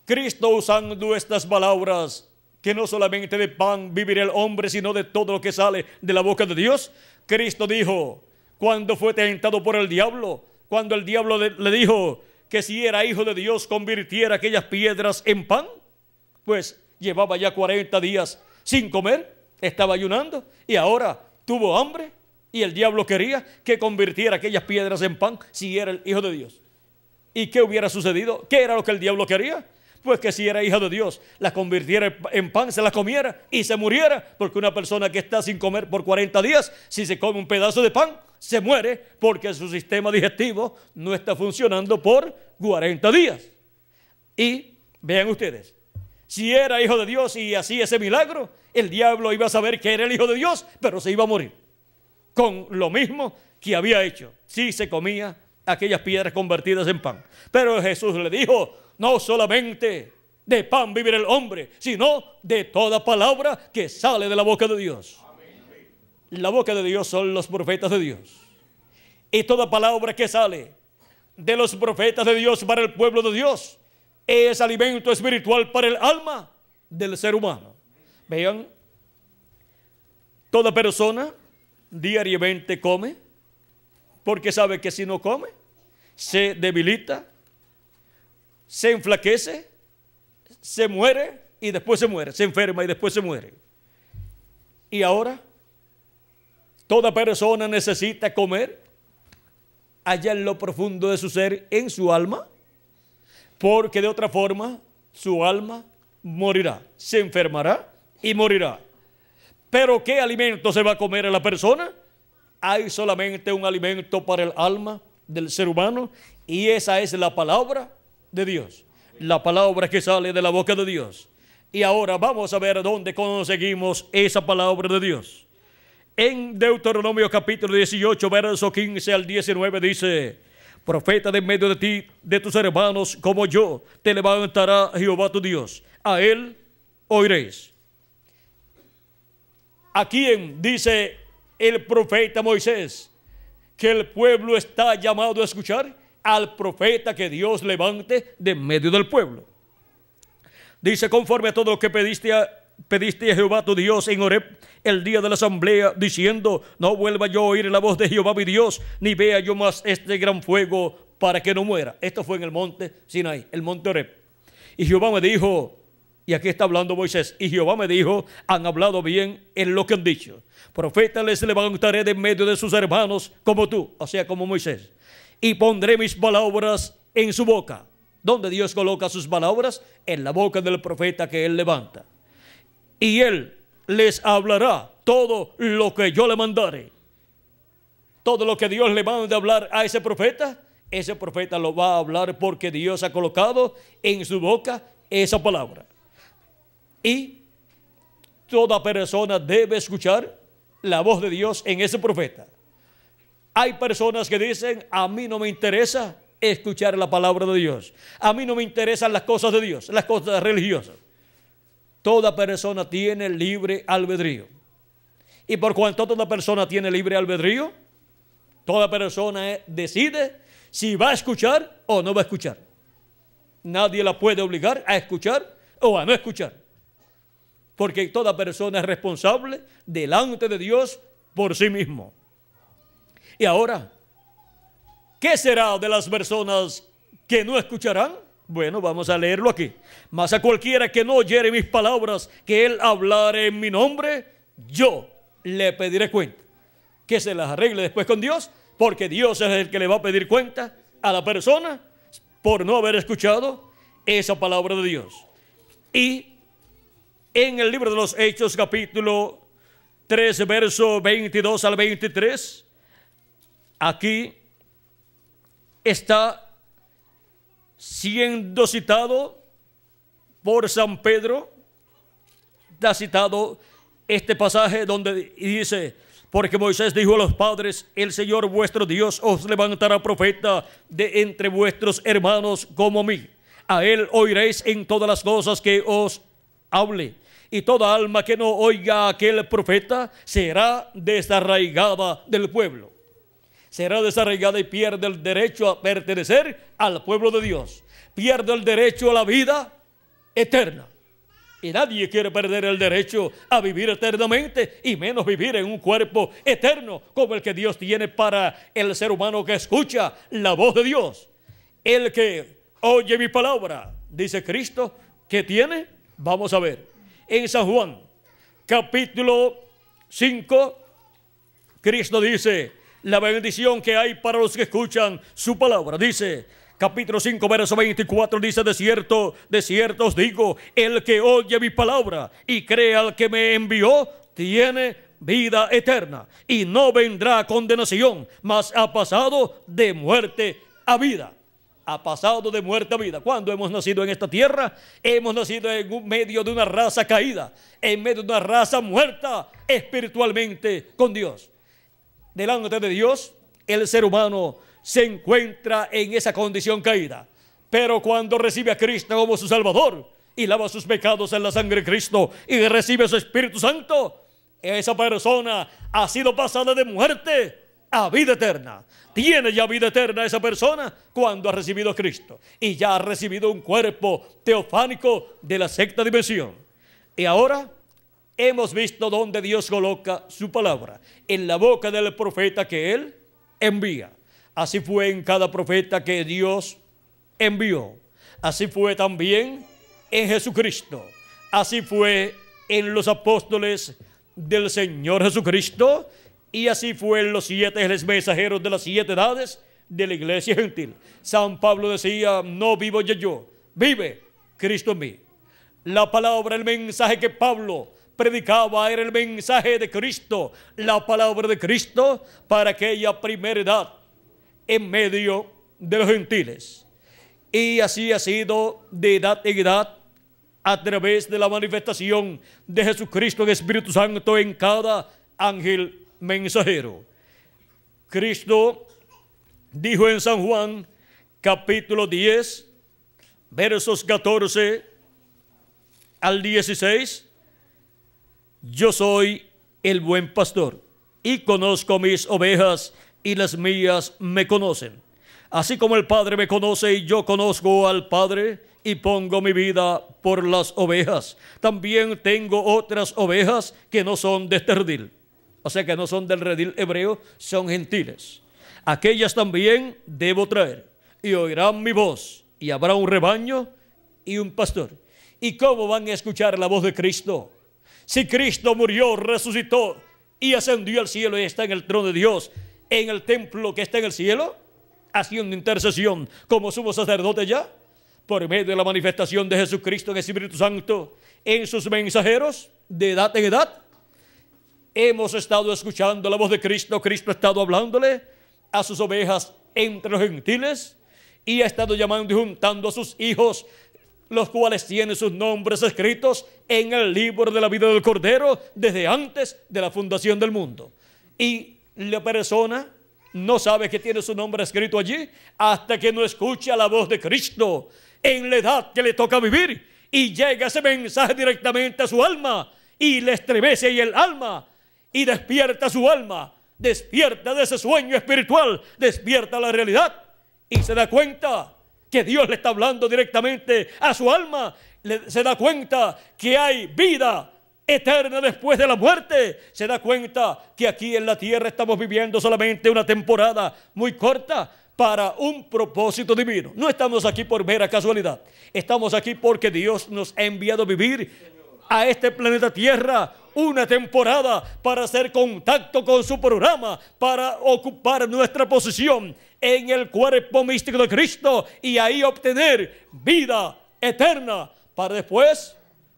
Cristo, usando estas palabras, que no solamente de pan vivirá el hombre, sino de todo lo que sale de la boca de Dios, Cristo dijo, cuando fue tentado por el diablo, cuando el diablo le dijo que si era hijo de Dios convirtiera aquellas piedras en pan, pues llevaba ya 40 días sin comer, estaba ayunando y ahora tuvo hambre y el diablo quería que convirtiera aquellas piedras en pan si era el hijo de Dios. ¿Y qué hubiera sucedido? ¿Qué era lo que el diablo quería? Pues que si era hijo de Dios, la convirtiera en pan, se la comiera y se muriera, porque una persona que está sin comer por 40 días, si se come un pedazo de pan, se muere porque su sistema digestivo no está funcionando por 40 días. Y vean ustedes, si era hijo de Dios y hacía ese milagro, el diablo iba a saber que era el hijo de Dios, pero se iba a morir con lo mismo que había hecho si se comía aquellas piedras convertidas en pan. Pero Jesús le dijo, no solamente de pan vivirá el hombre, sino de toda palabra que sale de la boca de Dios. La boca de Dios son los profetas de Dios. Y toda palabra que sale de los profetas de Dios para el pueblo de Dios es alimento espiritual para el alma del ser humano. Vean, toda persona diariamente come, porque sabe que si no come, se debilita, se enflaquece, se muere y después se muere, se enferma y después se muere. Y ahora, toda persona necesita comer allá en lo profundo de su ser, en su alma, porque de otra forma su alma morirá, se enfermará y morirá. Pero ¿qué alimento se va a comer a la persona? Hay solamente un alimento para el alma del ser humano y esa es la palabra de Dios, la palabra que sale de la boca de Dios. Y ahora vamos a ver dónde conseguimos esa palabra de Dios. En Deuteronomio capítulo 18, verso 15 al 19 dice, profeta de en medio de ti, de tus hermanos como yo, te levantará Jehová tu Dios, a él oiréis. ¿A quién dice el profeta Moisés que el pueblo está llamado a escuchar? Al profeta que Dios levante de en medio del pueblo. Dice, conforme a todo lo que pediste a Jehová tu Dios en Horeb el día de la asamblea, diciendo, no vuelva yo a oír la voz de Jehová mi Dios, ni vea yo más este gran fuego para que no muera. Esto fue en el monte Sinaí, el monte Horeb. Y Jehová me dijo, y aquí está hablando Moisés, y Jehová me dijo, han hablado bien en lo que han dicho. Profeta les levantaré de en medio de sus hermanos como tú, o sea, como Moisés. Y pondré mis palabras en su boca. ¿Dónde Dios coloca sus palabras? En la boca del profeta que él levanta. Y él les hablará todo lo que yo le mandare. Todo lo que Dios le mande hablar a ese profeta lo va a hablar porque Dios ha colocado en su boca esa palabra. Y toda persona debe escuchar la voz de Dios en ese profeta. Hay personas que dicen, a mí no me interesa escuchar la palabra de Dios. A mí no me interesan las cosas de Dios, las cosas religiosas. Toda persona tiene libre albedrío. Y por cuanto toda persona tiene libre albedrío, toda persona decide si va a escuchar o no va a escuchar. Nadie la puede obligar a escuchar o a no escuchar. Porque toda persona es responsable delante de Dios por sí mismo. Y ahora, ¿qué será de las personas que no escucharán? Bueno, vamos a leerlo aquí. Mas a cualquiera que no oyere mis palabras, que él hablare en mi nombre, yo le pediré cuenta. Que se las arregle después con Dios, porque Dios es el que le va a pedir cuenta a la persona por no haber escuchado esa palabra de Dios. Y en el libro de los Hechos, capítulo 13, verso 22 al 23, aquí está siendo citado por San Pedro, está citado este pasaje donde dice: porque Moisés dijo a los padres, el Señor vuestro Dios os levantará profeta de entre vuestros hermanos como a mí. A él oiréis en todas las cosas que os hable. Y toda alma que no oiga a aquel profeta será desarraigada del pueblo. Será desarraigada y pierde el derecho a pertenecer al pueblo de Dios. Pierde el derecho a la vida eterna. Y nadie quiere perder el derecho a vivir eternamente, y menos vivir en un cuerpo eterno como el que Dios tiene para el ser humano que escucha la voz de Dios. El que oye mi palabra, dice Cristo, ¿qué tiene? Vamos a ver. En San Juan, capítulo 5, Cristo dice la bendición que hay para los que escuchan su palabra. Dice, capítulo 5, verso 24, dice: de cierto os digo, el que oye mi palabra y cree al que me envió, tiene vida eterna, y no vendrá a condenación, mas ha pasado de muerte a vida. Ha pasado de muerte a vida. Cuando hemos nacido en esta tierra, hemos nacido en medio de una raza caída, en medio de una raza muerta espiritualmente con Dios. Delante de Dios, el ser humano se encuentra en esa condición caída. Pero cuando recibe a Cristo como su Salvador y lava sus pecados en la sangre de Cristo y recibe su Espíritu Santo, esa persona ha sido pasada de muerte a vida eterna. Tiene ya vida eterna esa persona cuando ha recibido a Cristo y ya ha recibido un cuerpo teofánico de la sexta dimensión. Y ahora hemos visto donde Dios coloca su palabra, en la boca del profeta que Él envía. Así fue en cada profeta que Dios envió. Así fue también en Jesucristo. Así fue en los apóstoles del Señor Jesucristo. Y así fue en los 7 mensajeros de las 7 edades de la iglesia gentil. San Pablo decía: no vivo yo, vive Cristo en mí. La palabra, el mensaje que Pablo predicaba era el mensaje de Cristo, la palabra de Cristo para aquella primera edad en medio de los gentiles. Y así ha sido de edad en edad a través de la manifestación de Jesucristo en Espíritu Santo en cada ángel mensajero. Cristo dijo en San Juan capítulo 10 versos 14 al 16: yo soy el buen pastor y conozco mis ovejas y las mías me conocen, así como el Padre me conoce y yo conozco al Padre y pongo mi vida por las ovejas. También tengo otras ovejas que no son de este redil. O sea que no son del redil hebreo, son gentiles. Aquellas también debo traer, y oirán mi voz, y habrá un rebaño y un pastor. ¿Y cómo van a escuchar la voz de Cristo? Si Cristo murió, resucitó y ascendió al cielo y está en el trono de Dios, en el templo que está en el cielo, haciendo intercesión como sumo sacerdote ya, por medio de la manifestación de Jesucristo en el Espíritu Santo, en sus mensajeros de edad en edad, hemos estado escuchando la voz de Cristo. Cristo ha estado hablándole a sus ovejas entre los gentiles y ha estado llamando y juntando a sus hijos, los cuales tienen sus nombres escritos en el libro de la vida del Cordero desde antes de la fundación del mundo. Y la persona no sabe que tiene su nombre escrito allí hasta que no escucha la voz de Cristo en la edad que le toca vivir, y llega ese mensaje directamente a su alma y le estremece ahí el alma y despierta su alma, despierta de ese sueño espiritual, despierta la realidad y se da cuenta que Dios le está hablando directamente a su alma. Se da cuenta que hay vida eterna después de la muerte. Se da cuenta que aquí en la tierra estamos viviendo solamente una temporada muy corta para un propósito divino. No estamos aquí por mera casualidad. Estamos aquí porque Dios nos ha enviado a vivir a este planeta Tierra una temporada para hacer contacto con su programa, para ocupar nuestra posición en el cuerpo místico de Cristo y ahí obtener vida eterna para después,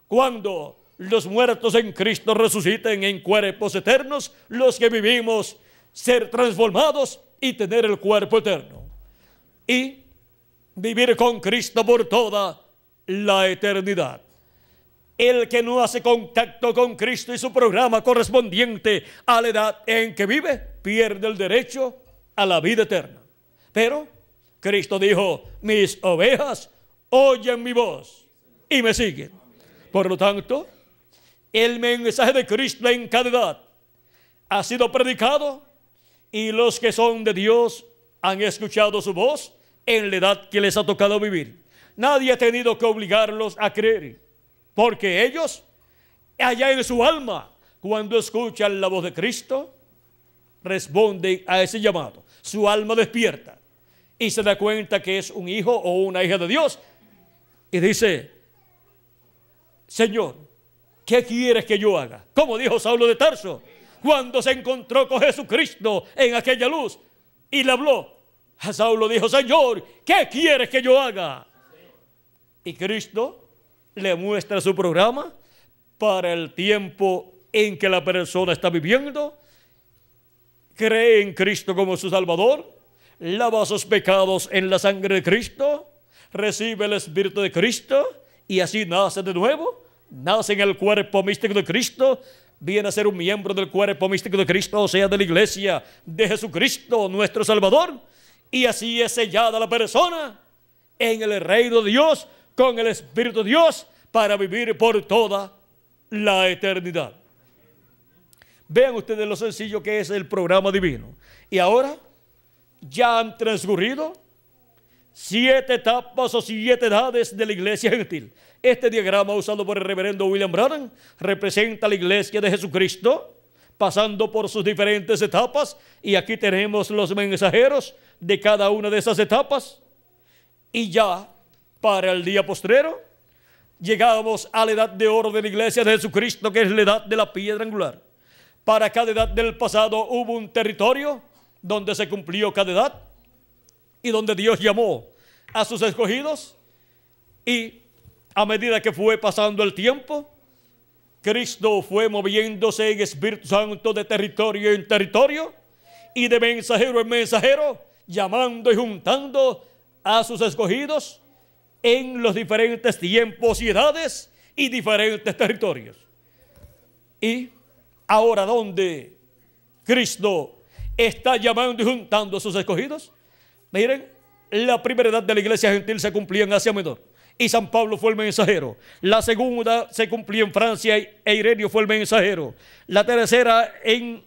cuando los muertos en Cristo resuciten en cuerpos eternos, los que vivimos ser transformados y tener el cuerpo eterno y vivir con Cristo por toda la eternidad. El que no hace contacto con Cristo y su programa correspondiente a la edad en que vive, pierde el derecho a la vida eterna. Pero Cristo dijo: mis ovejas oyen mi voz y me siguen. Por lo tanto, el mensaje de Cristo en cada edad ha sido predicado, y los que son de Dios han escuchado su voz en la edad que les ha tocado vivir. Nadie ha tenido que obligarlos a creer, porque ellos, allá en su alma, cuando escuchan la voz de Cristo, responden a ese llamado. Su alma despierta y se da cuenta que es un hijo o una hija de Dios, y dice: Señor, ¿qué quieres que yo haga? Como dijo Saulo de Tarso cuando se encontró con Jesucristo en aquella luz y le habló. A Saulo dijo: Señor, ¿qué quieres que yo haga? Y Cristo le muestra su programa para el tiempo en que la persona está viviendo. Cree en Cristo como su Salvador, lava sus pecados en la sangre de Cristo, recibe el Espíritu de Cristo y así nace de nuevo, nace en el cuerpo místico de Cristo, viene a ser un miembro del cuerpo místico de Cristo, o sea, de la iglesia de Jesucristo, nuestro Salvador, y así es sellada la persona en el reino de Dios con el Espíritu de Dios para vivir por toda la eternidad. Vean ustedes lo sencillo que es el programa divino. Y ahora ya han transcurrido 7 etapas o 7 edades de la iglesia gentil. Este diagrama usado por el reverendo William Branham representa la iglesia de Jesucristo pasando por sus diferentes etapas, y aquí tenemos los mensajeros de cada una de esas etapas. Y ya para el día postrero llegamos a la edad de oro de la iglesia de Jesucristo, que es la edad de la piedra angular. Para cada edad del pasado hubo un territorio donde se cumplió cada edad y donde Dios llamó a sus escogidos, y a medida que fue pasando el tiempo, Cristo fue moviéndose en Espíritu Santo de territorio en territorio y de mensajero en mensajero, llamando y juntando a sus escogidos en los diferentes tiempos y edades y diferentes territorios. Y ahora, donde Cristo está llamando y juntando a sus escogidos, miren, la primera edad de la iglesia gentil se cumplía en Asia Menor y San Pablo fue el mensajero. La segunda se cumplía en Francia e Ireneo fue el mensajero. La tercera en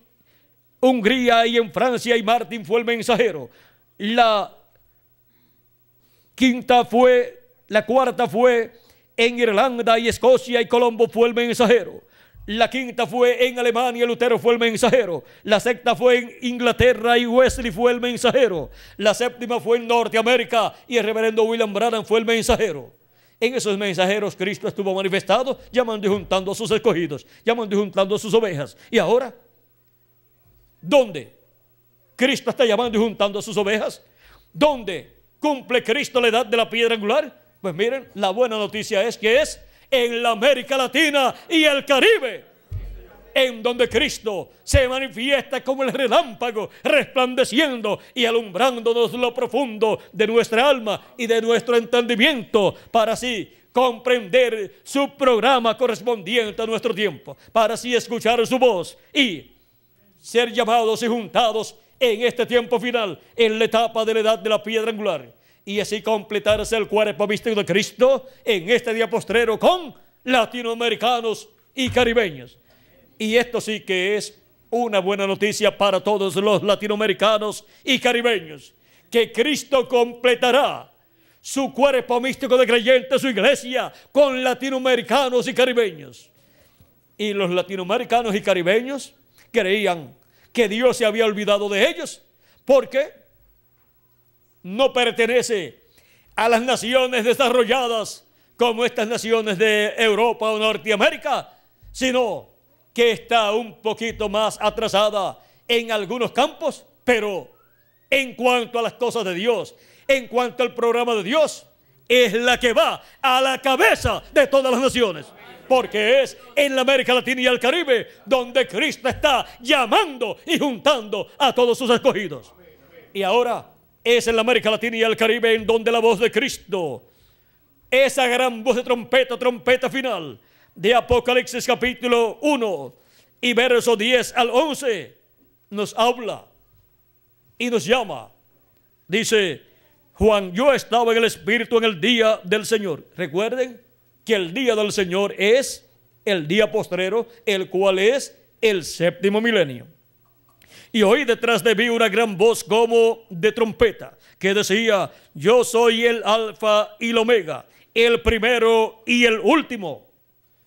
Hungría y en Francia y Martín fue el mensajero. La cuarta fue en Irlanda y Escocia y Colombo fue el mensajero. La quinta fue en Alemania, Lutero fue el mensajero. La sexta fue en Inglaterra y Wesley fue el mensajero. La séptima fue en Norteamérica y el reverendo William Branham fue el mensajero. En esos mensajeros Cristo estuvo manifestado, llamando y juntando a sus escogidos, llamando y juntando a sus ovejas. Y ahora, ¿dónde Cristo está llamando y juntando a sus ovejas? ¿Dónde cumple Cristo la edad de la piedra angular? Pues miren, la buena noticia es que es en la América Latina y el Caribe, en donde Cristo se manifiesta como el relámpago, resplandeciendo y alumbrándonos lo profundo de nuestra alma y de nuestro entendimiento, para así comprender su programa correspondiente a nuestro tiempo, para así escuchar su voz y ser llamados y juntados en este tiempo final, en la etapa de la edad de la piedra angular, y así completarse el cuerpo místico de Cristo en este día postrero con latinoamericanos y caribeños. Y esto sí que es una buena noticia para todos los latinoamericanos y caribeños, que Cristo completará su cuerpo místico de creyentes, su iglesia, con latinoamericanos y caribeños. Y los latinoamericanos y caribeños creían que Dios se había olvidado de ellos, porque no pertenece a las naciones desarrolladas como estas naciones de Europa o Norteamérica, sino que está un poquito más atrasada en algunos campos, pero en cuanto a las cosas de Dios, en cuanto al programa de Dios, es la que va a la cabeza de todas las naciones, porque es en la América Latina y el Caribe donde Cristo está llamando y juntando a todos sus escogidos. Y ahora es en la América Latina y el Caribe en donde la voz de Cristo, esa gran voz de trompeta, trompeta final, de Apocalipsis capítulo 1 y verso 10 al 11 nos habla y nos llama. Dice Juan: yo estaba en el Espíritu en el día del Señor. Recuerden que el día del Señor es el día postrero, el cual es el séptimo milenio. Y oí detrás de mí una gran voz como de trompeta, que decía: yo soy el Alfa y el Omega, el primero y el último.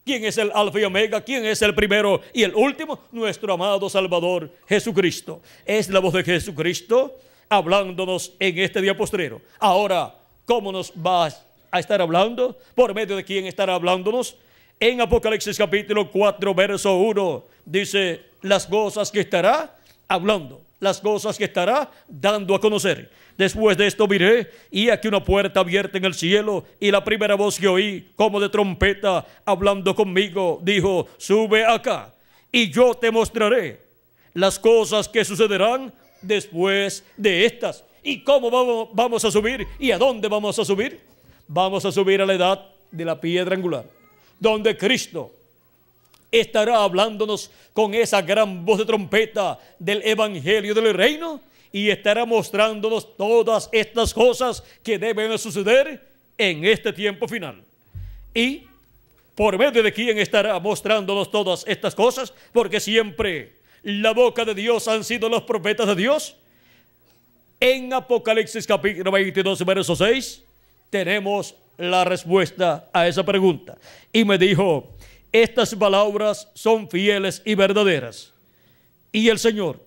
¿Quién es el Alfa y Omega? ¿Quién es el primero y el último? Nuestro amado Salvador Jesucristo. Es la voz de Jesucristo hablándonos en este día postrero. Ahora, ¿cómo nos va a estar hablando? ¿Por medio de quién estará hablándonos? En Apocalipsis capítulo 4 verso 1 dice las cosas que estará hablando, las cosas que estará dando a conocer. Después de esto miré, y aquí una puerta abierta en el cielo, y la primera voz que oí, como de trompeta, hablando conmigo, dijo: sube acá, y yo te mostraré las cosas que sucederán después de estas. ¿Y cómo vamos a subir? ¿Y a dónde vamos a subir? Vamos a subir a la edad de la piedra angular, donde Cristo estará hablándonos con esa gran voz de trompeta del evangelio del reino, y estará mostrándonos todas estas cosas que deben suceder en este tiempo final. ¿Y por medio de quién estará mostrándonos todas estas cosas? Porque siempre la boca de Dios han sido los profetas de Dios. En Apocalipsis capítulo 22 verso 6 tenemos la respuesta a esa pregunta. Y me dijo: estas palabras son fieles y verdaderas. Y el Señor,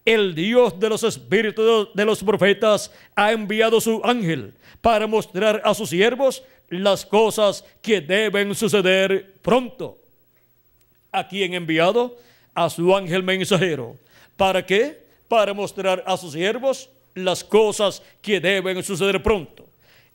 el Dios de los espíritus de los profetas, ha enviado su ángel para mostrar a sus siervos las cosas que deben suceder pronto. ¿A quién ha enviado? A su ángel mensajero. ¿Para qué? Para mostrar a sus siervos las cosas que deben suceder pronto.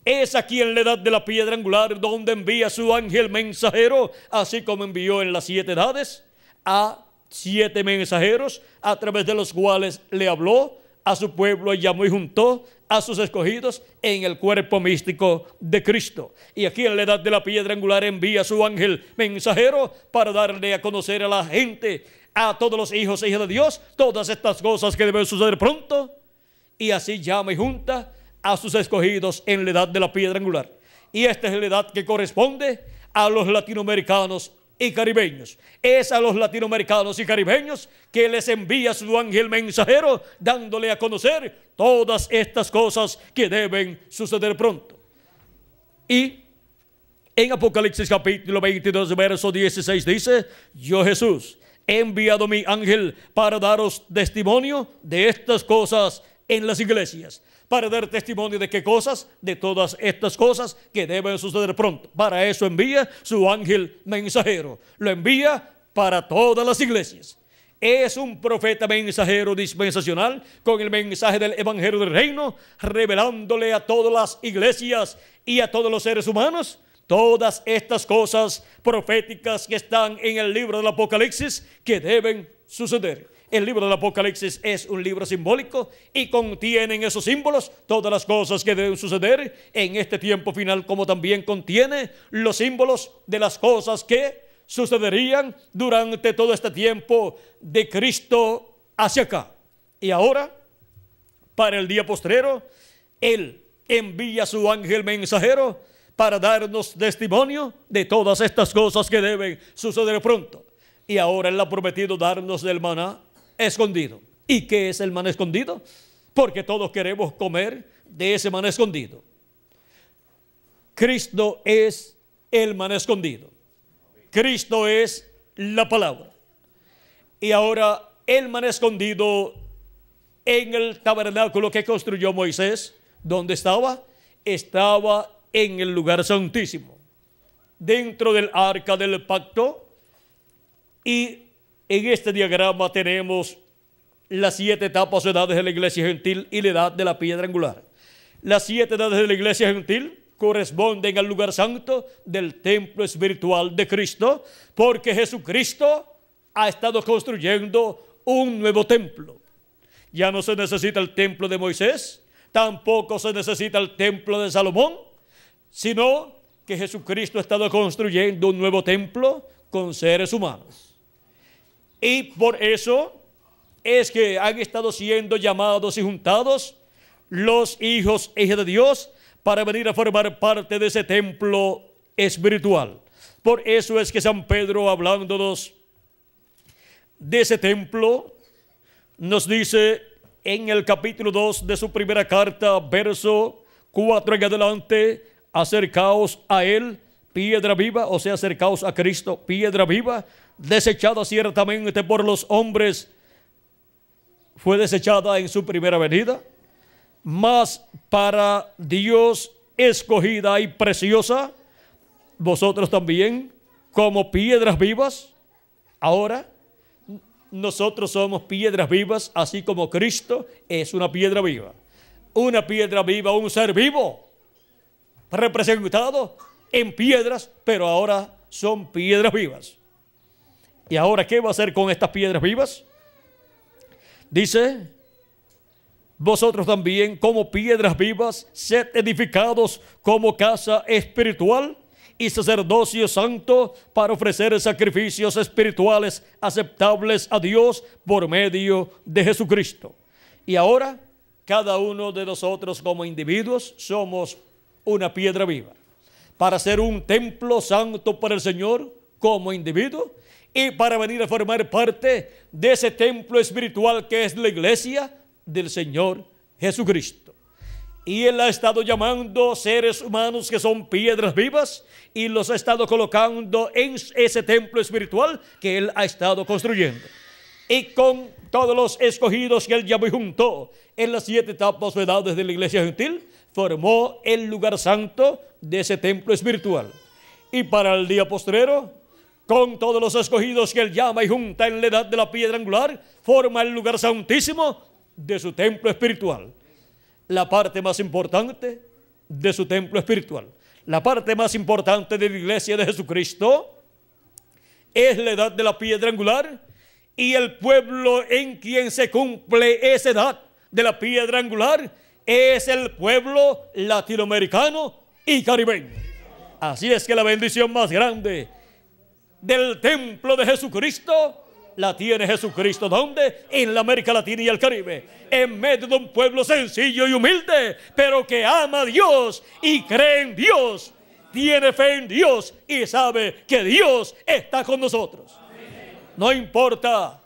Es aquí en la edad de la piedra angular donde envía su ángel mensajero, así como envió en las 7 edades a 7 mensajeros, a través de los cuales le habló a su pueblo y llamó y juntó a sus escogidos en el cuerpo místico de Cristo. Y aquí en la edad de la piedra angular envía su ángel mensajero para darle a conocer a la gente, a todos los hijos e hijas de Dios, todas estas cosas que deben suceder pronto. Y así llama y junta a sus escogidos en la edad de la piedra angular. Y esta es la edad que corresponde a los latinoamericanos y caribeños. Es a los latinoamericanos y caribeños que les envía su ángel mensajero, dándole a conocer todas estas cosas que deben suceder pronto. Y en Apocalipsis capítulo 22 verso 16 dice: yo, Jesús, he enviado mi ángel para daros testimonio de estas cosas en las iglesias. ¿Para dar testimonio de qué cosas? De todas estas cosas que deben suceder pronto. Para eso envía su ángel mensajero. Lo envía para todas las iglesias. Es un profeta mensajero dispensacional con el mensaje del evangelio del reino, revelándole a todas las iglesias y a todos los seres humanos todas estas cosas proféticas que están en el libro del Apocalipsis que deben suceder. El libro del Apocalipsis es un libro simbólico y contiene en esos símbolos todas las cosas que deben suceder en este tiempo final, como también contiene los símbolos de las cosas que sucederían durante todo este tiempo de Cristo hacia acá. Y ahora, para el día postrero, Él envía a su ángel mensajero para darnos testimonio de todas estas cosas que deben suceder pronto. Y ahora Él ha prometido darnos del maná escondido. ¿Y qué es el maná escondido? Porque todos queremos comer de ese maná escondido. Cristo es el maná escondido. Cristo es la palabra. Y ahora el maná escondido en el tabernáculo que construyó Moisés, ¿dónde estaba? Estaba en el lugar santísimo, dentro del arca del pacto. Y en este diagrama tenemos las 7 etapas o edades de la iglesia gentil y la edad de la piedra angular. Las 7 edades de la iglesia gentil corresponden al lugar santo del templo espiritual de Cristo, porque Jesucristo ha estado construyendo un nuevo templo. Ya no se necesita el templo de Moisés, tampoco se necesita el templo de Salomón, sino que Jesucristo ha estado construyendo un nuevo templo con seres humanos. Y por eso es que han estado siendo llamados y juntados los hijos e hijas de Dios para venir a formar parte de ese templo espiritual. Por eso es que San Pedro, hablándonos de ese templo, nos dice en el capítulo 2 de su primera carta, verso 4 en adelante: acercaos a él, piedra viva, o sea, acercaos a Cristo, piedra viva, desechada ciertamente por los hombres, fue desechada en su primera venida, mas para Dios escogida y preciosa, vosotros también, como piedras vivas. Ahora nosotros somos piedras vivas, así como Cristo es una piedra viva. Una piedra viva, un ser vivo, representado en piedras, pero ahora son piedras vivas. ¿Y ahora qué va a hacer con estas piedras vivas? Dice: vosotros también, como piedras vivas, sed edificados como casa espiritual y sacerdocio santo, para ofrecer sacrificios espirituales aceptables a Dios por medio de Jesucristo. Y ahora, cada uno de nosotros como individuos somos una piedra viva, para ser un templo santo para el Señor como individuo, y para venir a formar parte de ese templo espiritual que es la iglesia del Señor Jesucristo. Y Él ha estado llamando seres humanos que son piedras vivas y los ha estado colocando en ese templo espiritual que Él ha estado construyendo. Y con todos los escogidos que Él llamó y juntó en las 7 etapas o edades de la iglesia gentil, formó el lugar santo de ese templo espiritual. Y para el día postrero, con todos los escogidos que Él llama y junta en la edad de la piedra angular, forma el lugar santísimo de su templo espiritual. La parte más importante de su templo espiritual, la parte más importante de la iglesia de Jesucristo, es la edad de la piedra angular, y el pueblo en quien se cumple esa edad de la piedra angular es el pueblo latinoamericano y caribeño. Así es que la bendición más grande del templo de Jesucristo la tiene Jesucristo. ¿Dónde? En la América Latina y el Caribe, en medio de un pueblo sencillo y humilde, pero que ama a Dios y cree en Dios, tiene fe en Dios y sabe que Dios está con nosotros. No importa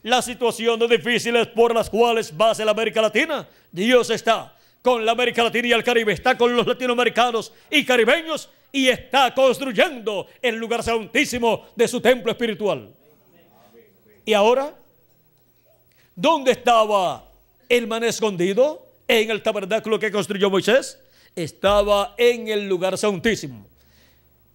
las situaciones difíciles por las cuales pase la América Latina, Dios está con la América Latina y el Caribe, está con los latinoamericanos y caribeños, y está construyendo el lugar santísimo de su templo espiritual. Y ahora, ¿dónde estaba el maná escondido? En el tabernáculo que construyó Moisés. Estaba en el lugar santísimo.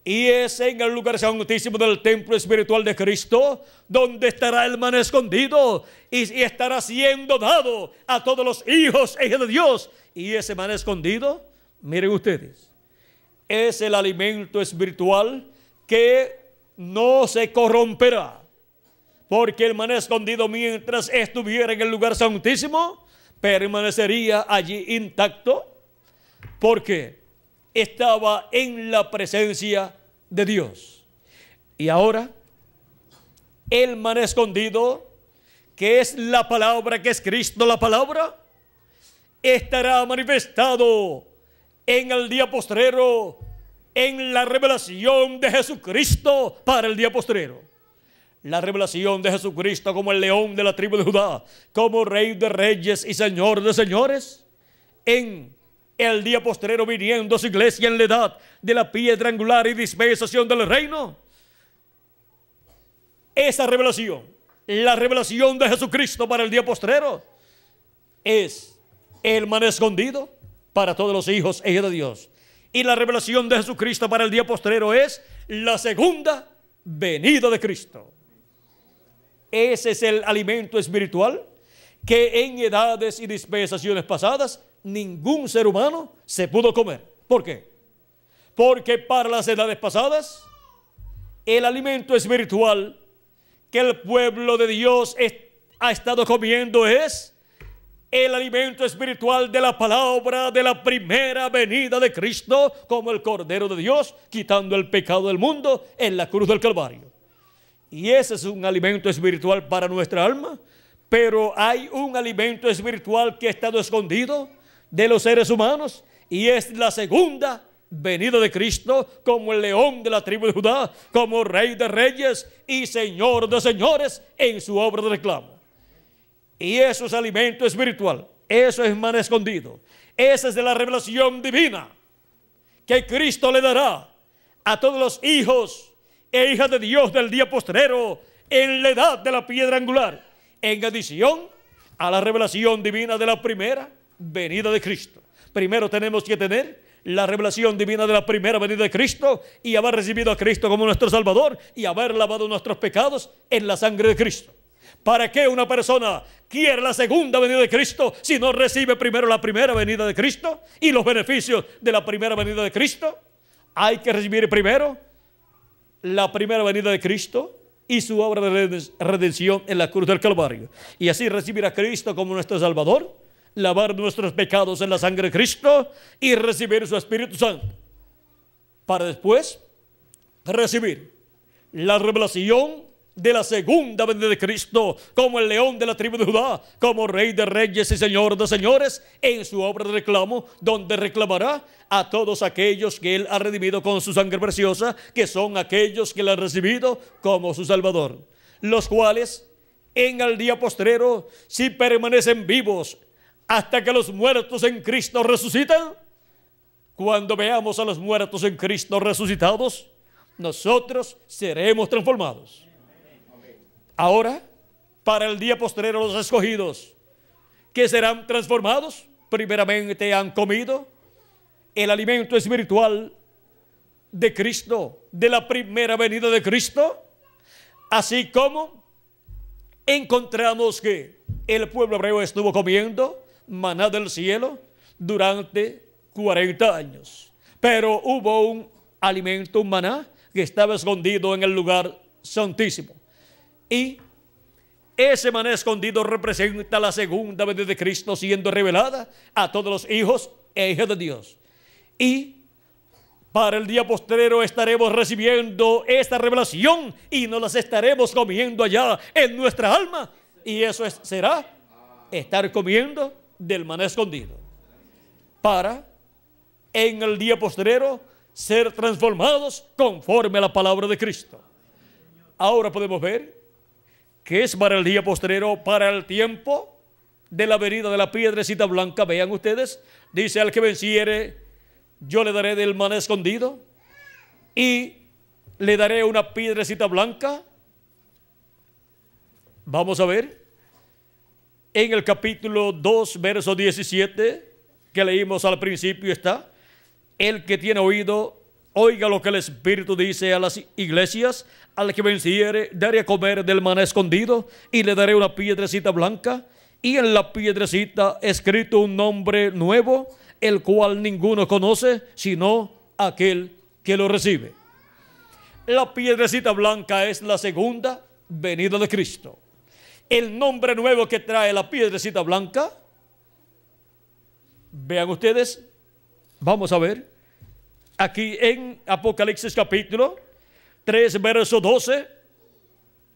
Y es en el lugar santísimo del templo espiritual de Cristo donde estará el maná escondido y estará siendo dado a todos los hijos e hijas de Dios. Y ese maná escondido, miren ustedes, es el alimento espiritual que no se corromperá. Porque el maná escondido, mientras estuviera en el lugar santísimo, permanecería allí intacto, porque estaba en la presencia de Dios. Y ahora, el maná escondido, que es la palabra, que es Cristo la palabra, estará manifestado en el día postrero, en la revelación de Jesucristo para el día postrero. La revelación de Jesucristo como el león de la tribu de Judá, como rey de reyes y señor de señores, en el día postrero, viniendo a su iglesia en la edad de la piedra angular y dispensación del reino. Esa revelación, la revelación de Jesucristo para el día postrero, es el maná escondido para todos los hijos e hijas de Dios. Y la revelación de Jesucristo para el día postrero es la segunda venida de Cristo. Ese es el alimento espiritual que en edades y dispensaciones pasadas ningún ser humano se pudo comer. ¿Por qué? Porque para las edades pasadas el alimento espiritual que el pueblo de Dios ha estado comiendo es el alimento espiritual de la palabra de la primera venida de Cristo como el Cordero de Dios, quitando el pecado del mundo en la cruz del Calvario. Y ese es un alimento espiritual para nuestra alma. Pero hay un alimento espiritual que ha estado escondido de los seres humanos, y es la segunda venida de Cristo como el león de la tribu de Judá, como Rey de reyes y Señor de señores en su obra de reclamo. Y eso es alimento espiritual, eso es maná escondido. Esa es de la revelación divina que Cristo le dará a todos los hijos e hijas de Dios del día postrero en la edad de la piedra angular, en adición a la revelación divina de la primera venida de Cristo. Primero tenemos que tener la revelación divina de la primera venida de Cristo y haber recibido a Cristo como nuestro Salvador y haber lavado nuestros pecados en la sangre de Cristo. ¿Para qué una persona quiere la segunda venida de Cristo si no recibe primero la primera venida de Cristo y los beneficios de la primera venida de Cristo? Hay que recibir primero la primera venida de Cristo y su obra de redención en la cruz del Calvario, y así recibir a Cristo como nuestro Salvador, lavar nuestros pecados en la sangre de Cristo y recibir su Espíritu Santo, para después recibir la revelación de la segunda venida de Cristo como el león de la tribu de Judá, como Rey de reyes y Señor de señores en su obra de reclamo, donde reclamará a todos aquellos que Él ha redimido con su sangre preciosa, que son aquellos que le han recibido como su Salvador, los cuales en el día postrero, si permanecen vivos hasta que los muertos en Cristo resucitan, cuando veamos a los muertos en Cristo resucitados, nosotros seremos transformados. Ahora, para el día postrero, los escogidos que serán transformados, primeramente han comido el alimento espiritual de Cristo, de la primera venida de Cristo, así como encontramos que el pueblo hebreo estuvo comiendo maná del cielo durante 40 años. Pero hubo un alimento, un maná, que estaba escondido en el lugar santísimo. Y ese maná escondido representa la segunda venida de Cristo siendo revelada a todos los hijos e hijas de Dios. Y para el día postrero estaremos recibiendo esta revelación y nos las estaremos comiendo allá en nuestra alma. Y eso será estar comiendo del maná escondido, para en el día postrero ser transformados conforme a la palabra de Cristo. Ahora podemos ver que es para el día postrero, para el tiempo de la venida de la piedrecita blanca. Vean ustedes, dice: al que venciere, yo le daré del maná escondido y le daré una piedrecita blanca. Vamos a ver en el capítulo 2, verso 17, que leímos al principio, está: el que tiene oído, oiga lo que el Espíritu dice a las iglesias. Al que venciere, daré a comer del maná escondido y le daré una piedrecita blanca, y en la piedrecita escrito un nombre nuevo, el cual ninguno conoce sino aquel que lo recibe. La piedrecita blanca es la segunda venida de Cristo. El nombre nuevo que trae la piedrecita blanca, vean ustedes, vamos a ver aquí en Apocalipsis capítulo 3, verso 12,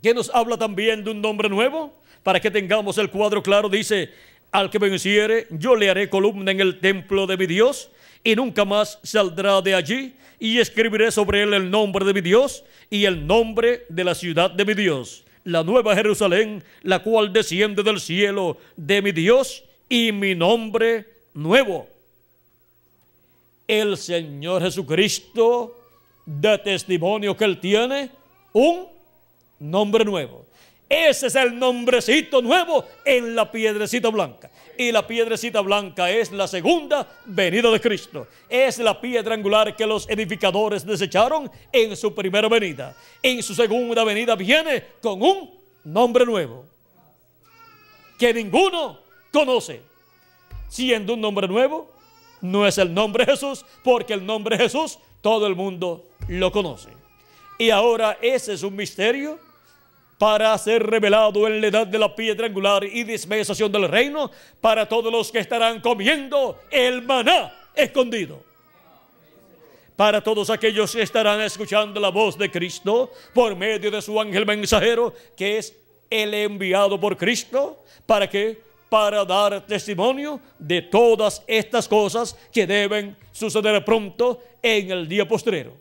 que nos habla también de un nombre nuevo. Para que tengamos el cuadro claro, dice: al que venciere, yo le haré columna en el templo de mi Dios, y nunca más saldrá de allí, y escribiré sobre él el nombre de mi Dios y el nombre de la ciudad de mi Dios, la nueva Jerusalén, la cual desciende del cielo de mi Dios, y mi nombre nuevo. El Señor Jesucristo da testimonio que Él tiene un nombre nuevo. Ese es el nombrecito nuevo en la piedrecita blanca. Y la piedrecita blanca es la segunda venida de Cristo. Es la piedra angular que los edificadores desecharon en su primera venida. En su segunda venida viene con un nombre nuevo que ninguno conoce. Siendo un nombre nuevo, no es el nombre Jesús, porque el nombre Jesús todo el mundo lo conoce. Y ahora ese es un misterio para ser revelado en la edad de la piedra angular y dispensación del reino para todos los que estarán comiendo el maná escondido. para todos aquellos que estarán escuchando la voz de Cristo por medio de su ángel mensajero, que es el enviado por Cristo. ¿Para qué? Para dar testimonio de todas estas cosas que deben suceder pronto en el día postrero.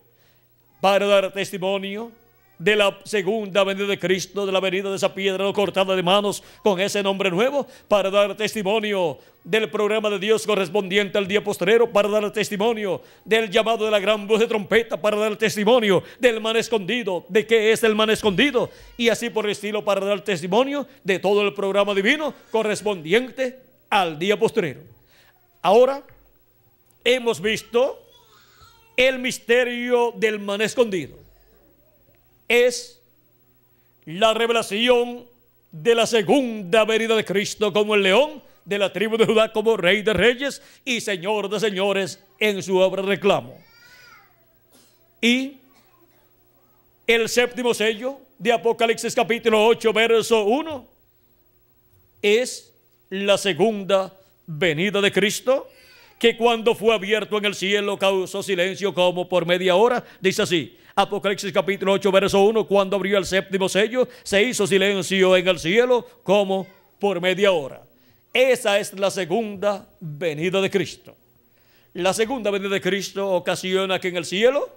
Para dar testimonio de la segunda venida de Cristo, de la venida de esa piedra no cortada de manos con ese nombre nuevo, para dar testimonio del programa de Dios correspondiente al día postrero, para dar testimonio del llamado de la gran voz de trompeta, para dar testimonio del man escondido, de qué es el man escondido, y así por el estilo, para dar testimonio de todo el programa divino correspondiente al día postrero. Ahora hemos visto el misterio del man escondido. Es la revelación de la segunda venida de Cristo como el león de la tribu de Judá, como rey de reyes y señor de señores en su obra de reclamo. Y el séptimo sello de Apocalipsis capítulo 8 verso 1 es la segunda venida de Cristo, que cuando fue abierto en el cielo causó silencio como por media hora. Dice así, Apocalipsis capítulo 8 verso 1, cuando abrió el séptimo sello, se hizo silencio en el cielo como por media hora. Esa es la segunda venida de Cristo. La segunda venida de Cristo ocasiona que en el cielo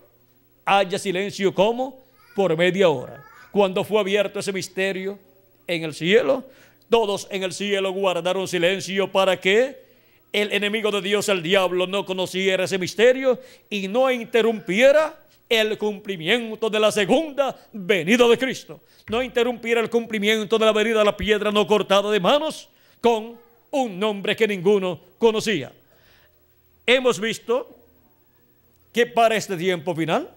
haya silencio como por media hora. Cuando fue abierto ese misterio en el cielo, todos en el cielo guardaron silencio para que el enemigo de Dios, el diablo, no conociera ese misterio y no interrumpiera el cumplimiento de la segunda venida de Cristo. No interrumpiera el cumplimiento de la venida de la piedra no cortada de manos con un nombre que ninguno conocía. Hemos visto que para este tiempo final,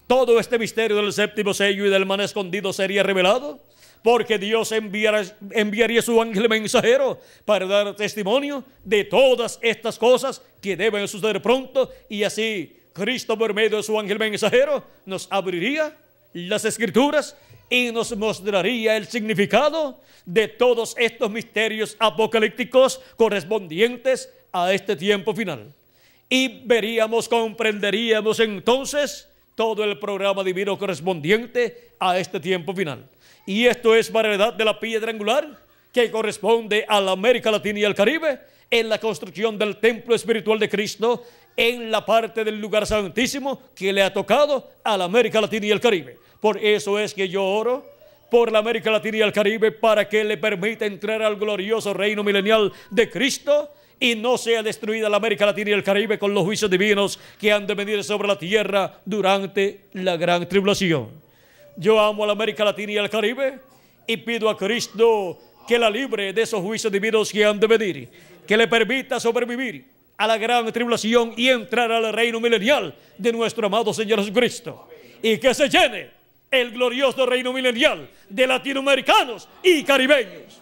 todo este misterio del séptimo sello y del man escondido sería revelado, porque Dios enviaría su ángel mensajero para dar testimonio de todas estas cosas que deben suceder pronto, y así Cristo por medio de su ángel mensajero nos abriría las escrituras y nos mostraría el significado de todos estos misterios apocalípticos correspondientes a este tiempo final. Y veríamos, comprenderíamos entonces todo el programa divino correspondiente a este tiempo final. Y esto es para la edad de la piedra angular, que corresponde a la América Latina y al Caribe, en la construcción del templo espiritual de Cristo, en la parte del lugar santísimo que le ha tocado a la América Latina y el Caribe. Por eso es que yo oro por la América Latina y el Caribe, para que le permita entrar al glorioso reino milenial de Cristo y no sea destruida la América Latina y el Caribe con los juicios divinos que han de venir sobre la tierra durante la gran tribulación. Yo amo a la América Latina y al Caribe y pido a Cristo que la libre de esos juicios divinos que han de venir, que le permita sobrevivir a la gran tribulación y entrar al reino milenial de nuestro amado Señor Jesucristo, y que se llene el glorioso reino milenial de latinoamericanos y caribeños.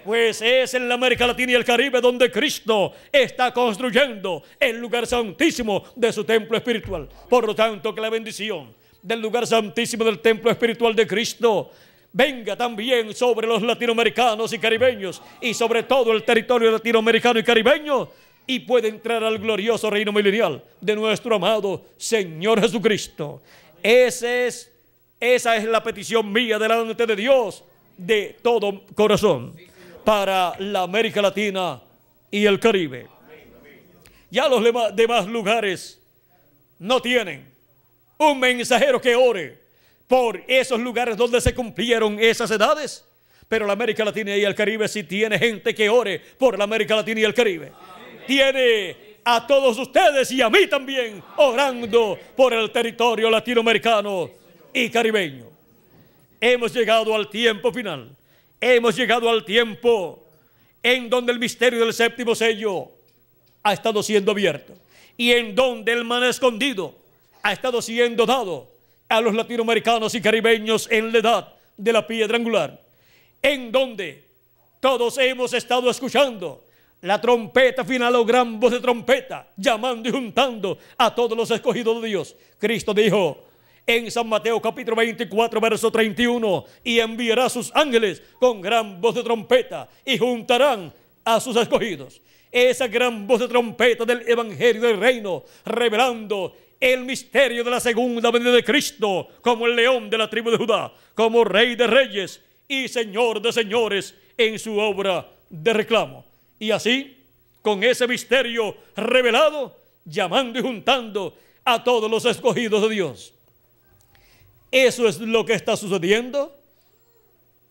Pues es en la América Latina y el Caribe donde Cristo está construyendo el lugar santísimo de su templo espiritual. Por lo tanto, que la bendición del lugar santísimo del templo espiritual de Cristo venga también sobre los latinoamericanos y caribeños, y sobre todo el territorio latinoamericano y caribeño, y puede entrar al glorioso reino milenial de nuestro amado Señor Jesucristo. Esa es la petición mía delante de Dios de todo corazón para la América Latina y el Caribe. Ya los demás lugares no tienen un mensajero que ore por esos lugares donde se cumplieron esas edades, pero la América Latina y el Caribe sí tiene gente que ore por la América Latina y el Caribe. Tiene a todos ustedes y a mí también orando por el territorio latinoamericano y caribeño. Hemos llegado al tiempo final. Hemos llegado al tiempo en donde el misterio del séptimo sello ha estado siendo abierto y en donde el man escondido ha estado siendo dado a los latinoamericanos y caribeños en la edad de la piedra angular, en donde todos hemos estado escuchando la trompeta final o gran voz de trompeta, llamando y juntando a todos los escogidos de Dios. Cristo dijo en San Mateo capítulo 24 verso 31, y enviará a sus ángeles con gran voz de trompeta y juntarán a sus escogidos. esa gran voz de trompeta del Evangelio del Reino, revelando el misterio de la segunda venida de Cristo, como el león de la tribu de Judá, como Rey de reyes y Señor de señores en su obra de reclamo. Y así, con ese misterio revelado, llamando y juntando a todos los escogidos de Dios. Eso es lo que está sucediendo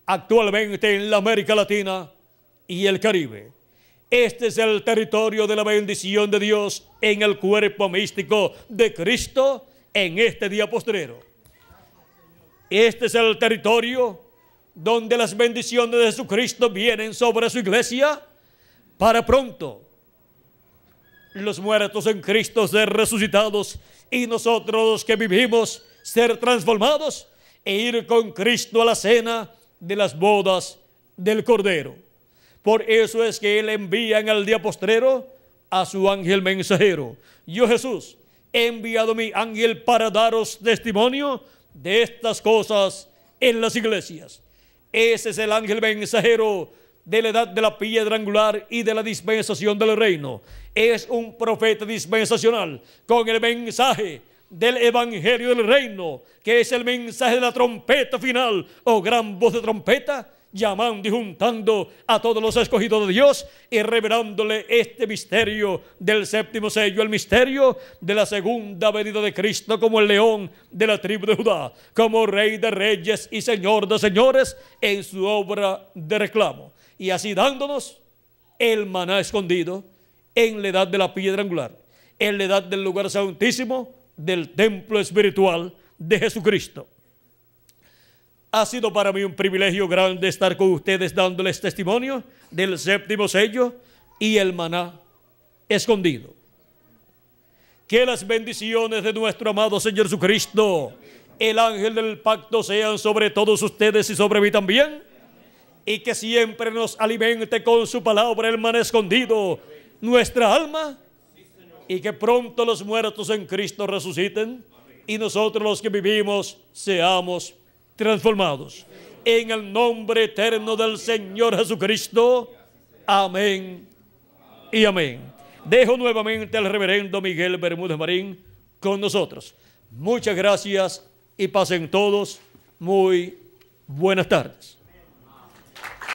actualmente en la América Latina y el Caribe. Este es el territorio de la bendición de Dios en el cuerpo místico de Cristo en este día postrero. Este es el territorio donde las bendiciones de Jesucristo vienen sobre su iglesia para pronto los muertos en Cristo ser resucitados y nosotros los que vivimos ser transformados e ir con Cristo a la cena de las bodas del Cordero. Por eso es que Él envía en el día postrero a su ángel mensajero. Yo, Jesús, he enviado mi ángel para daros testimonio de estas cosas en las iglesias. Ese es el ángel mensajero de la edad de la piedra angular y de la dispensación del reino. Es un profeta dispensacional con el mensaje del Evangelio del Reino, que es el mensaje de la trompeta final o gran voz de trompeta, llamando y juntando a todos los escogidos de Dios y revelándole este misterio del séptimo sello, el misterio de la segunda venida de Cristo como el león de la tribu de Judá, como Rey de reyes y Señor de señores en su obra de reclamo. Y así dándonos el maná escondido en la edad de la piedra angular, en la edad del lugar santísimo del templo espiritual de Jesucristo. Ha sido para mí un privilegio grande estar con ustedes dándoles testimonio del séptimo sello y el maná escondido. Que las bendiciones de nuestro amado Señor Jesucristo, el ángel del pacto, sean sobre todos ustedes y sobre mí también, y que siempre nos alimente con su palabra el maná escondido nuestra alma, y que pronto los muertos en Cristo resuciten y nosotros los que vivimos seamos transformados. En el nombre eterno del Señor Jesucristo. Amén y amén. Dejo nuevamente al reverendo Miguel Bermúdez Marín con nosotros. Muchas gracias y pasen todos muy buenas tardes.